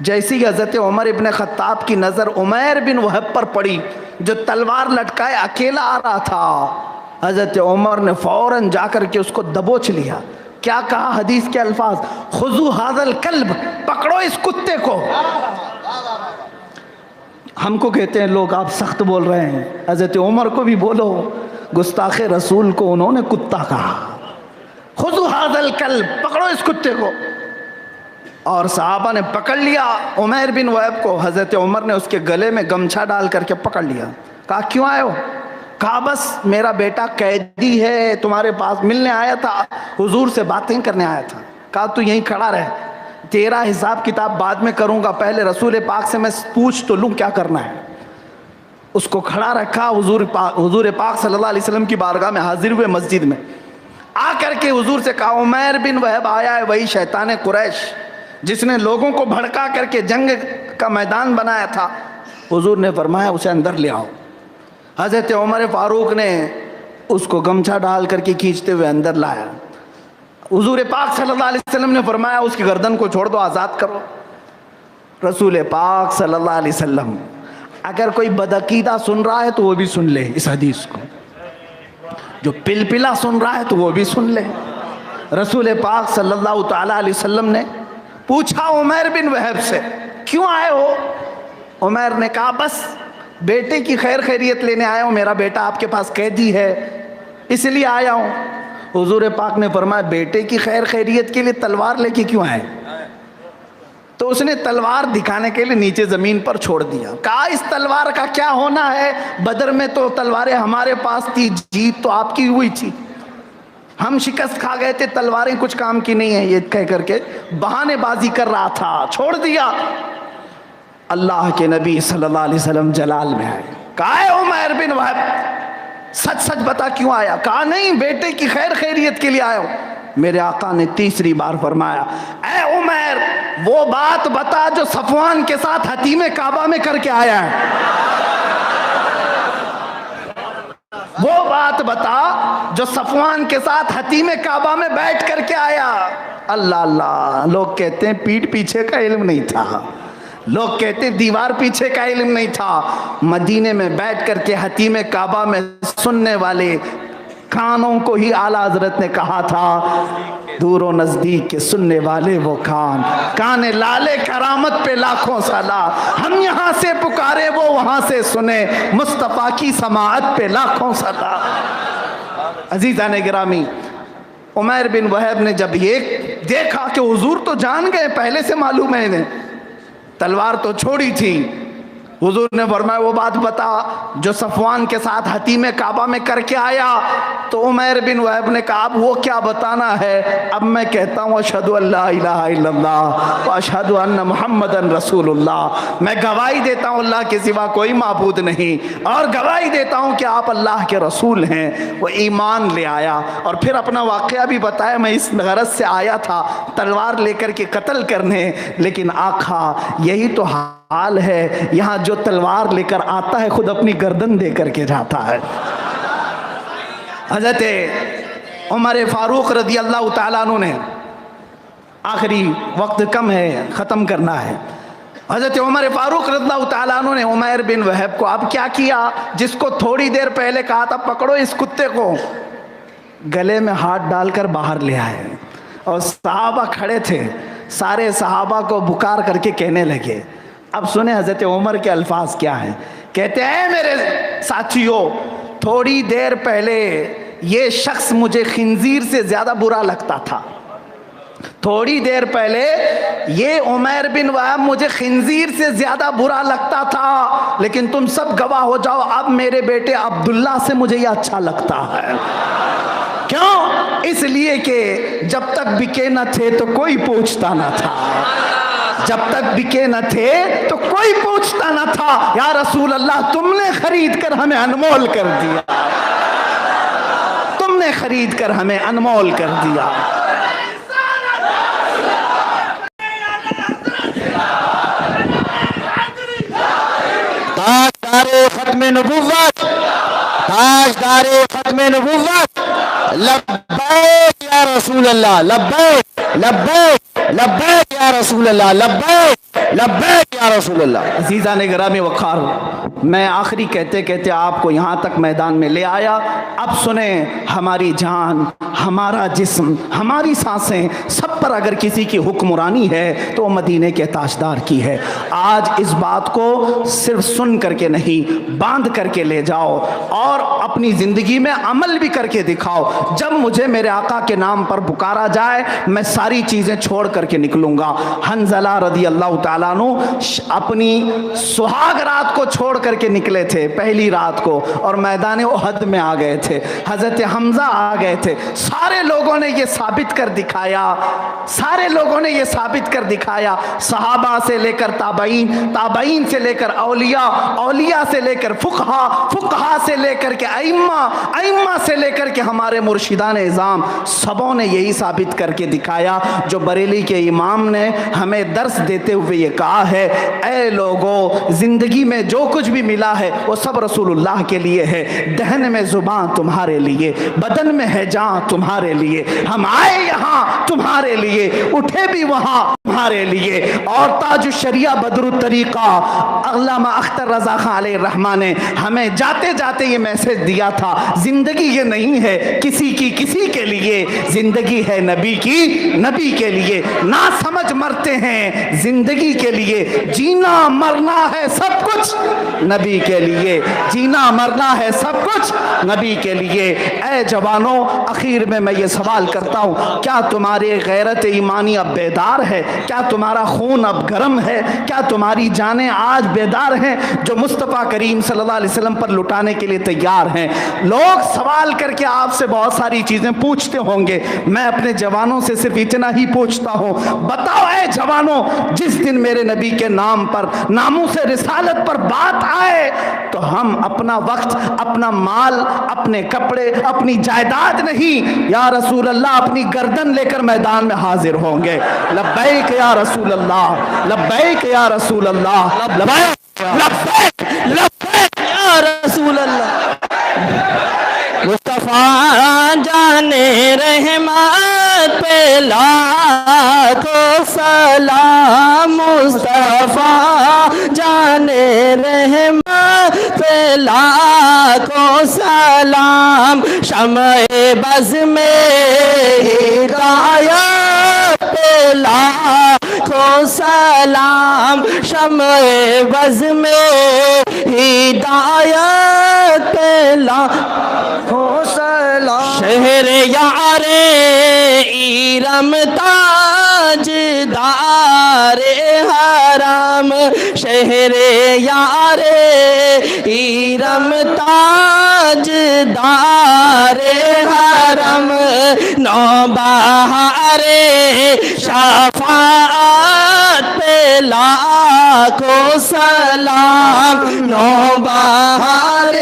جیسی حضرت عمر ابن خطاب کی نظر عمیر بن وہب پر پڑی جو تلوار لٹکائے اکیلا آ رہا تھا، حضرت عمر نے فوراً جا کر کے اس کو دبوچ لیا. کیا کہا حدیث کے الفاظ، خذو ھذا الکلب، پکڑو اس کتے کو. ہم کو کہتے ہیں لوگ آپ سخت بول رہے ہیں، حضرت عمر کو بھی بولو، گستاخ رسول کو انہوں نے کتا کہا. خذو ھذا الکلب، پکڑو اس کتے کو. اور صحابہ نے پکڑ لیا عمیر بن وہب کو. حضرت عمر نے اس کے گلے میں گمچھا ڈال کر کے پکڑ لیا. کہا کیوں آئے ہو؟ کہا بس میرا بیٹا قیدی ہے، تمہارے پاس ملنے آیا تھا، حضور سے باتیں کرنے آیا تھا. کہا تو یہیں کھڑا رہ، تیرا حساب کتاب بعد میں کروں گا، پہلے رسول پاک سے میں پوچھ تو لوں کیا کرنا ہے. اس کو کھڑا رکھا. حضور پاک صلی اللہ علیہ وسلم کی بارگاہ میں حاضر ہوئے مسجد میں. آ کر کے حضور سے کہا عمیر بن وہب آیا ہے، وہی شیطان قریش جس نے لوگوں کو بھڑکا کر کے جنگ کا میدان بنایا تھا. حضور نے فرمایا اسے اندر لے آؤ. حضرت عمر فاروق نے اس کو گمچھا ڈال کر کے کھینچتے ہوئے اندر لایا. حضور پاک صلی اللہ علیہ وسلم نے فرمایا اس کی گردن کو چھوڑ دو، آزاد کرو. رسول پاک صلی اللہ علیہ وسلم، اگر کوئی بدعقیدہ سن رہا ہے تو وہ بھی سن لے اس حدیث کو، جو پلپلا سن رہا ہے تو وہ بھی سن لے. رسول پاک صلی اللہ تعالیٰ علیہ وسلم نے پوچھا عمیر بن وہب سے کیوں آئے ہو؟ عمیر نے کہا بس بیٹے کی خیر خیریت لینے آیا ہوں، میرا بیٹا آپ کے پاس قیدی ہے اس لیے آیا ہوں. حضور پاک نے فرمایا بیٹے کی خیر خیریت کے لیے تلوار لے کے کیوں آئے؟ تو اس نے تلوار دکھانے کے لیے نیچے زمین پر چھوڑ دیا. کہا اس تلوار کا کیا ہونا ہے، بدر میں تو تلواریں ہمارے پاس تھی، جیت تو آپ کی ہوئی تھی، ہم شکست کھا گئے تھے، تلواریں کچھ کام کی نہیں ہیں، یہ کہہ کر کے بہانے بازی کر رہا تھا، چھوڑ دیا. اللہ کے نبی صلی اللہ علیہ وسلم جلال میں آئے. کہا اے عمیر بن وہب سچ سچ بتا کیوں آیا؟ کہا نہیں بیٹے کی خیر خیریت کے لیے آیا ہوں. میرے آقا نے تیسری بار فرمایا اے عمیر وہ بات بتا جو صفوان کے ساتھ حتیم کعبہ میں کر کے آیا ہے، وہ بات بتا جو صفوان کے ساتھ حتیم کعبہ میں بیٹھ کر کے آیا. اللہ اللہ، لوگ کہتے ہیں پیٹھ پیچھے کا علم نہیں تھا، لوگ کہتے ہیں دیوار پیچھے کا علم نہیں تھا. مدینے میں بیٹھ کر کے حتیم کعبہ میں سننے والے کانوں کو ہی اعلیٰ حضرت نے کہا تھا دور و نزدیک کے سننے والے وہ کان لالے کرامت پہ لاکھوں سالہ، ہم یہاں سے پکارے وہ وہاں سے سنے، مصطفیٰ کی سماعت پہ لاکھوں سالہ. عزیزان گرامی، عمیر بن وہب نے جب یہ دیکھا کہ حضور تو جان گئے، پہلے سے معلوم ہے انہیں، تلوار تو چھوڑی تھی. حضور نے فرمایا وہ بات بتا جو صفوان کے ساتھ حتیم کعبہ میں کر کے آیا. تو عمیر بن وہب نے کہا اب وہ کیا بتانا ہے؟ اب میں کہتا ہوں اشہد ان لا الہ الا اللہ و اشہد ان محمد رسول اللہ، میں گواہی دیتا ہوں اللہ کے سوا کوئی معبود نہیں، اور گواہی دیتا ہوں کہ آپ اللہ کے رسول ہیں. وہ ایمان لے آیا اور پھر اپنا واقعہ بھی بتایا، میں اس غرض سے آیا تھا تلوار لے کر کے قتل کرنے، لیکن آقا یہی تو حال ہے، یہاں جو تلوار لے کر آتا ہے خود اپنی گردن دے کر کے جاتا ہے. حضرت عمر فاروق رضی اللہ تعالیٰ عنہ نے، آخری وقت کم ہے ختم کرنا ہے، حضرت عمر فاروق رضی اللہ تعالیٰ عنہ نے عمیر بن وہب کو اب کیا کیا، جس کو تھوڑی دیر پہلے کہا تھا پکڑو اس کتے کو، گلے میں ہاتھ ڈال کر باہر لے آئے، اور صحابہ کھڑے تھے، سارے صحابہ کو بکار کر کے کہنے لگے. اب سنیں حضرت عمر کے الفاظ کیا ہیں. کہتے ہیں میرے ساتھیوں، تھوڑی دیر پہلے یہ شخص مجھے خنزیر سے زیادہ برا لگتا تھا، تھوڑی دیر پہلے یہ عمیر بن وہب مجھے خنزیر سے زیادہ برا لگتا تھا، لیکن تم سب گواہ ہو جاؤ اب میرے بیٹے عبداللہ سے مجھے یہ اچھا لگتا ہے. کیوں؟ اس لیے کہ جب تک بکے نہ تھے تو کوئی پوچھتا نہ تھا، جب تک بکے نہ تھے تو کوئی پوچھتا نہ تھا. یا رسول اللہ تم نے خرید کر ہمیں انمول کر دیا، تم نے خرید کر ہمیں انمول کر دیا. تاجدار ختم نبوت، تاجدار ختم نبوت، لبیک یا رسول اللہ، لبیک لبیک لبیک یا رسول اللہ، لبیک لبیک یا رسول اللہ. عزیزان گرامی وقار، میں آخری کہتے کہتے آپ کو یہاں تک میدان میں لے آیا. اب سنیں، ہماری جان، ہمارا جسم، ہماری سانسیں، سب پر اگر کسی کی حکمرانی ہے تو وہ مدینے کے تاجدار کی ہے. آج اس بات کو صرف سن کر کے نہیں، باندھ کر کے لے جاؤ اور اپنی زندگی میں عمل بھی کر کے دکھاؤ. جب مجھے میرے آقا کے نام پر پکارا جائے میں ساری چیزیں چھوڑ کر کے نکلوں گا. حنظلہ رضی اللہ تعالیٰ عنہ اپنی سہاگ رات کو چھوڑ کر کے نکلے تھے، پہلی رات کو، اور میدان احد میں آ گئے تھے. حضرت حمزہ آ گئے تھے. سارے لوگوں نے یہ ثابت کر دکھایا، سارے لوگوں نے یہ ثابت کر دکھایا، صحابہ سے لے کر تابعین، تابعین سے لے کر اولیاء، اولیاء سے لے کر فقہا، فقہا سے لے کر کے ائمہ، ائمہ سے لے کر کے ہمارے مرشدان اعظام، سبوں نے یہی ثابت کر کے دکھایا جو بریلی کے امام نے ہمیں درس دیتے ہوئے یہ کہا ہے. اے لوگو، زندگی میں جو کچھ بھی ملا ہے وہ سب رسول اللہ کے لیے ہے. دہن میں زبان تمہارے لیے، بدن میں ہے جان تمہارے لیے. ہم آئے یہاں تمہارے لیے، اٹھے بھی وہاں تمہارے لیے. اور تاج الشریعہ بدر الطریقہ علامہ اختر رضا خان علیہ الرحمہ نے ہمیں جاتے جاتے یہ میسج دیا تھا، زندگی یہ نہیں ہے کسی کی کسی کے لیے، زندگی ہے نبی کی نبی کے لیے. نہ سمجھ مرتے ہیں زندگی کے لیے، جینا مرنا ہے سب کچھ نبی کے لیے، جینا مرنا ہے سب کچھ نبی کے لیے. اے جوانوں، اخیر میں یہ سوال کرتا ہوں، کیا تمہاری غیرت ایمانی اب بیدار ہے؟ کیا تمہارا خون اب گرم ہے؟ کیا تمہاری جانیں آج بیدار ہیں جو مصطفیٰ کریم صلی اللہ علیہ وسلم پر لٹانے کے لیے تیار ہیں؟ لوگ سوال کر کے آپ سے بہت ساری چیزیں پوچھتے ہوں گے، میں اپنے جوانوں سے صرف اتنا ہی پوچھتا ہوں، بتاؤ اے جوانوں، جس دن میرے نبی کے نام پر، ناموس رسالت پر بات آئے تو ہم اپنا وقت، اپنا مال، اپنے کپڑے، اپنی جائیداد نہیں، یا رسول اللہ اپنی گردن لے کر میدان میں حاضر ہوں گے. لبیک یا رسول اللہ، لبیک یا رسول اللہ، لبیک لبیک لبیک یا رسول اللہ. مصطفیٰ جانے رحمت پہ لاکھوں سلام، مصطفیٰ جانے رحمت پہ لاکھوں سلام، شمع بز میں ہدایت پہ لاکھوں سلام، شمع بز میں ہدایت پہ لاکھوں سلام. شہر یار ایرم تاج دار حرم، شہر یار ایرم تاج دار حرم، نوبہار شفاعت پہ لاکھوں سلام، نوبہار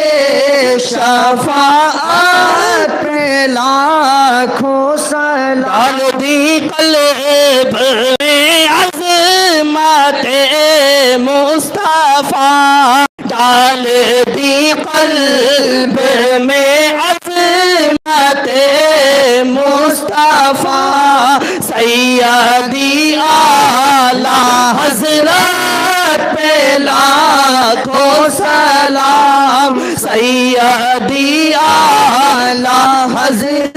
شفاعت پہ لاکھوں سلام. ڈال دی قلب میں عظمت مصطفیٰ، ڈال دی قلب میں عظمت مصطفیٰ، سیدی اعلیٰ حضرت لاکھوں سلام سیدی اعلیٰ حضرت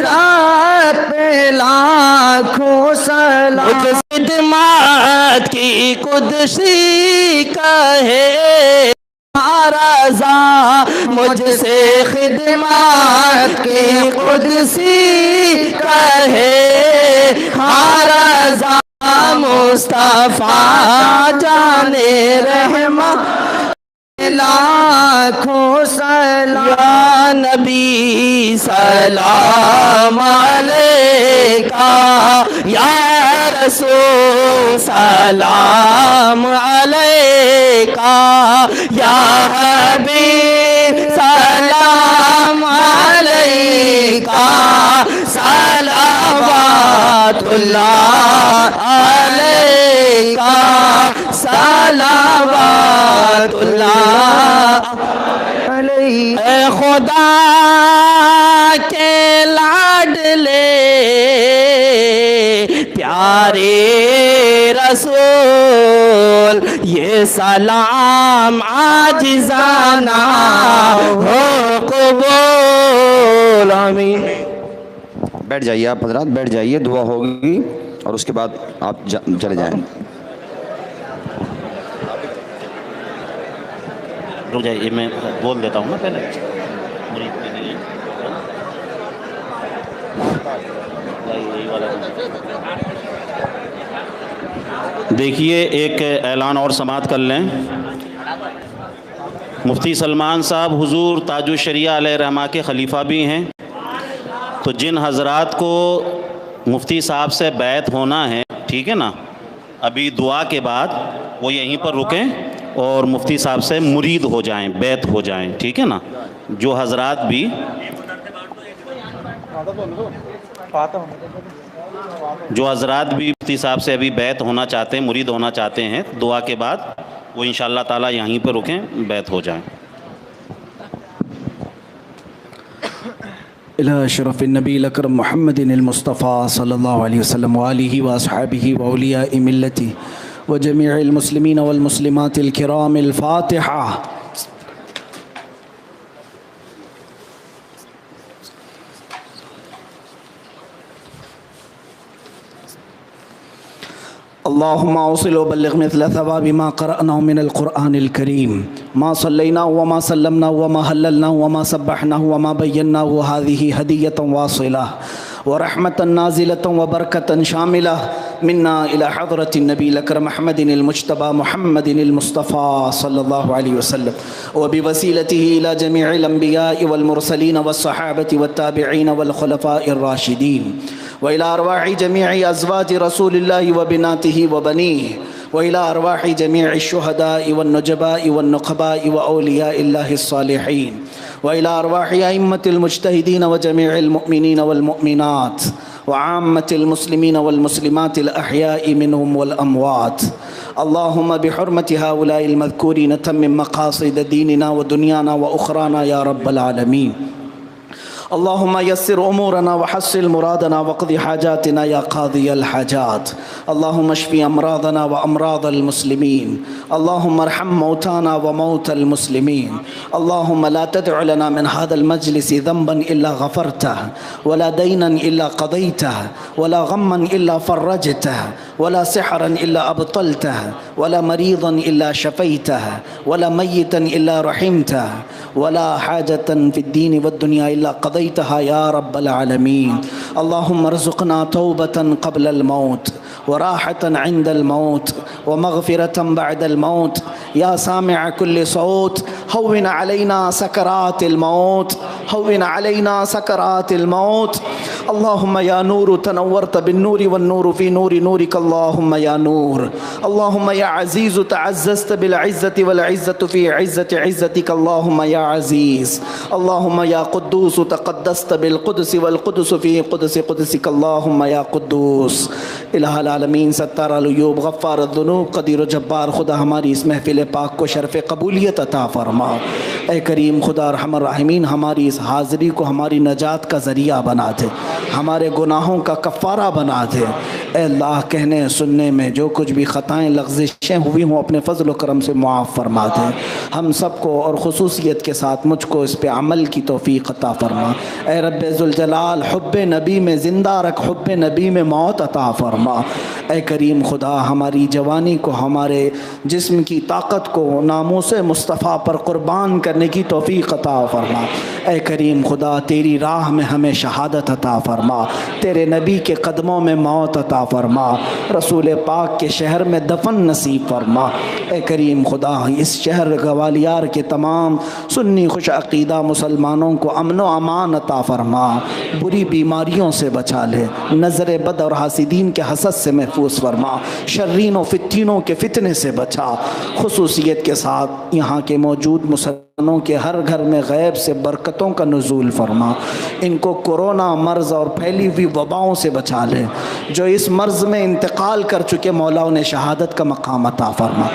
پہ لاکھوں سلام مجھ خدمات کی قدسی کہے رضا مجھ سے خدمات کی قدسی کہے رضا مصطفیٰ جانے رحمت لاکھوں سلام یا نبی سلام علیکہ یا رسول سلام علیکہ یا حبیب سلام علیکہ صلوات اللہ علیکہ صلوات اللہ علیکہ اے خدا کے لاڈلے پیارے رسول یہ سلام عاجزانہ ہو قبول آمین۔ بیٹھ جائیے آپ حضرات، بیٹھ جائیے، دعا ہوگی اور اس کے بعد آپ چلے جائیں۔ رک جائیے، میں بول دیتا ہوں نا پہلے مرید کے لیے۔ دیکھیے ایک اعلان اور سماعت کر لیں۔ مفتی سلمان صاحب حضور تاج الشریعہ علیہ رحمہ کے خلیفہ بھی ہیں، تو جن حضرات کو مفتی صاحب سے بیعت ہونا ہے، ٹھیک ہے نا، ابھی دعا کے بعد وہ یہیں پر رکیں اور مفتی صاحب سے مرید ہو جائیں، بیعت ہو جائیں، ٹھیک ہے نا۔ جو حضرات بھی مفتی صاحب سے ابھی بیعت ہونا چاہتے ہیں، مرید ہونا چاہتے ہیں، دعا کے بعد وہ انشاءاللہ تعالیٰ یہیں پہ رکیں، بیعت ہو جائیں۔ إلى شرف النبي الأكرم محمد المصطفى صلى الله عليه وسلم وآله وأصحابه وأولياء ملته وجميع المسلمين والمسلمات الكرام الفاتحة۔ اللهم اوصل وبلغ مثل ثواب ما قرأناه من القرآن الكريم، ما صليناه وما سلمناه وما هللناه وما سبحناه وما بيناه، هذه هدية واصلة ورحمة نازلة وبركة شاملة منا إلى حضرة النبي الأكرم محمد المجتبى محمد المصطفى صلى الله عليه وسلم، وبوسيلته إلى جميع الأنبياء والمرسلين والصحابة والتابعين والخلفاء الراشدين، وإلى أرواح جميع أزواج رسول الله وبناته وبنيه، وإلى أرواح جميع الشهداء والنجباء والنقباء وأولياء الله الصالحين، وإلى أرواح أئمة المجتهدين وجميع المؤمنين والمؤمنات وعامة المسلمين والمسلمات الأحياء منهم والأموات. اللهم بحرمة هؤلاء المذكورين تمم مقاصد ديننا ودنيانا وأخرانا يا رب العالمين. اللهم يسر أمورنا وحصل مرادنا واقض حاجاتنا يا قاضي الحاجات. اللهم اشف أمراضنا وأمراض المسلمين. اللهم ارحم موتانا وموتى المسلمين. اللهم لا تدع لنا من هذا المجلس ذنبا إلا غفرته، ولا دينا إلا قضيته، ولا غما إلا فرجته، ولا سحرا إلا أبطلته، ولا مريضا إلا شفيته، ولا ميتا إلا رحمته، ولا حاجة في الدين والدنيا إلا قضيتها يا رب العالمين. اللهم ارزقنا توبة قبل الموت، وراحة عند الموت، ومغفرة بعد الموت. يا سامع كل صوت، هون علينا سكرات الموت، هون علينا سكرات الموت. اللهم يا نور تنورت بالنور والنور في نور نورك. اللهم يا نور. اللهم يا عزيز تعززت بالعزة والعزة في عزة عزتك. اللهم يا عزيز. اللهم يا قدوس تقدست بالقدس والقدس في قدس قدسك. اللهم يا قدوس. الہ العالمین، ستار العیوب، غفار الذنوب، قدیر و جبار، خدا ہماری اس محفل پاک کو شرف قبولیت عطا فرما۔ اے کریم خدا ارحم الراحمین، ہماری اس حاضری کو ہماری نجات کا ذریعہ بنا دے، ہمارے گناہوں کا کفارہ بنا دے۔ اے اللہ کہنے سننے میں جو کچھ بھی خطائیں لغزشیں ہوئی ہوں اپنے فضل و کرم سے معاف فرما دے. ہم سب کو اور خصوصیت کے ساتھ مجھ کو اس پہ عمل کی توفیق عطا فرما. اے رب ذوالجلال حب نبی میں زندہ رکھ، حب نبی میں موت عطا فرما. اے کریم خدا ہماری جوانی کو، ہمارے جسم کی طاقت کو ناموس مصطفیٰ پر قربان کرنے کی توفیق عطا فرما. اے کریم خدا تیری راہ میں ہمیں شہادت عطا فرما، تیرے نبی کے قدموں میں موت عطا فرما، رسول پاک کے شہر میں دفن نصیب فرما. اے کریم خدا اس شہر گوالیار کے تمام سنی خوش عقیدہ مسلمانوں کو امن و امان عطا فرما، بری بیماریوں سے بچا لے، نظر بد اور حاسدین کے حسد سے محفوظ فرما، شرین و فتنوں کے فتنے سے بچا. خصوصیت کے ساتھ یہاں کے موجود مسلمانوں کے ہر گھر میں غیب سے برکتوں کا نزول فرما. ان کو کورونا مرض اور پھیلی ہوئی وباؤں سے بچا لے. جو اس مرض میں انتقال کر چکے مولا انہیں شہادت کا مقام عطا فرما.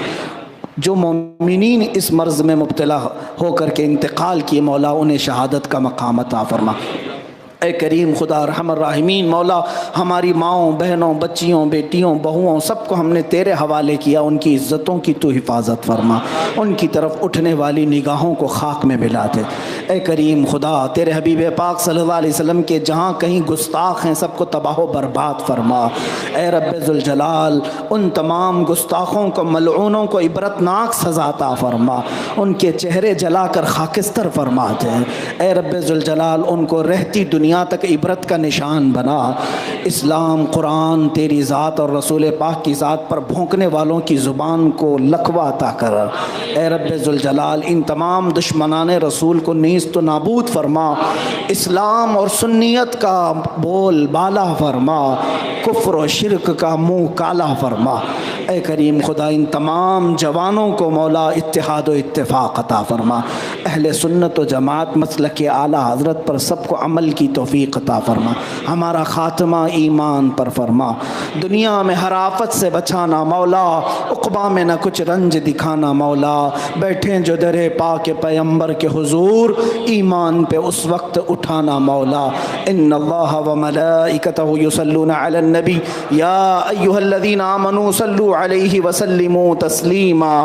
جو مومنین اس مرض میں مبتلا ہو کر کے انتقال کیے مولا انہیں شہادت کا مقام عطا فرما. اے کریم خدا ارحم الراحمین مولا ہماری ماؤں بہنوں بچیوں بیٹیوں بہوؤں سب کو ہم نے تیرے حوالے کیا، ان کی عزتوں کی تو حفاظت فرما، ان کی طرف اٹھنے والی نگاہوں کو خاک میں ملا دے. اے کریم خدا تیرے حبیب پاک صلی اللہ علیہ وسلم کے جہاں کہیں گستاخ ہیں سب کو تباہ و برباد فرما. اے رب ذوالجلال ان تمام گستاخوں کو ملعونوں کو عبرتناک سزا عطا فرما، ان کے چہرے جلا کر خاکستر فرما دے. اے رب ذوالجلال ان کو رہتی دنیا تک عبرت کا نشان بنا. اسلام قرآن تیری ذات اور رسول پاک کی ذات پر بھونکنے والوں کی زبان کو لکوہ عطا کر. اے رب ذوالجلال ان تمام دشمنان رسول کو نیست و نابود فرما، اسلام اور سنیت کا بول بالا فرما، کفر و شرک کا منہ کالا فرما. اے کریم خدا ان تمام جوانوں کو مولا اتحاد و اتفاق عطا فرما. اہل سنت و جماعت مسلک اعلیٰ حضرت پر سب کو عمل کی توفیق عطا فرما. ہمارا خاتمہ ایمان پر فرما. دنیا میں ہر آفت سے بچانا مولا، عقبہ میں نہ کچھ رنج دکھانا مولا. بیٹھیں جو در پاک پیمبر کے حضور ایمان پہ اس وقت اٹھانا مولا. ان اللہ و ملائکتہ یصلون علی النبی یا ایھا الذین آمنوا صلوا علیہ وسلموا تسلیما.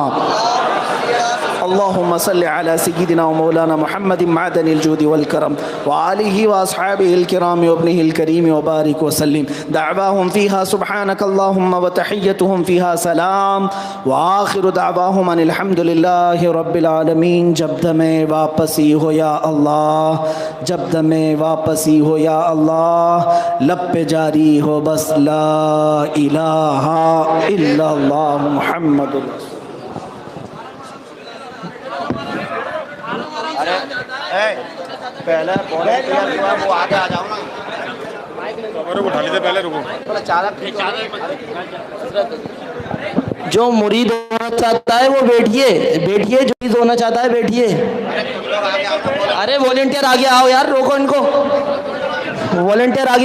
اللهم صل على سيدنا ومولانا محمد معدن الجود والكرم وآله وأصحابه الكرام وابنه الكريم وبارك وسلم. دعواهم فيها سبحانك اللهم وتحيتهم فيها سلام وآخر دعواهم أن الحمد لله رب العالمين. جب دمیں واپسی ہو یا اللہ، جب دمیں واپسی ہو یا اللہ، لب پہ جاری ہو بس لا الہ الا اللہ محمد رسول. پہلے وہ آگے آ جاؤ نا، اٹھا لیتے پہلے رکو. جو مرید ہونا چاہتا ہے وہ بیٹھیے، بیٹھیے. جو مرید ہونا چاہتا ہے بیٹھیے. ارے والنٹیئر آگے آؤ یار، روکو ان کو. والنٹیئر آگے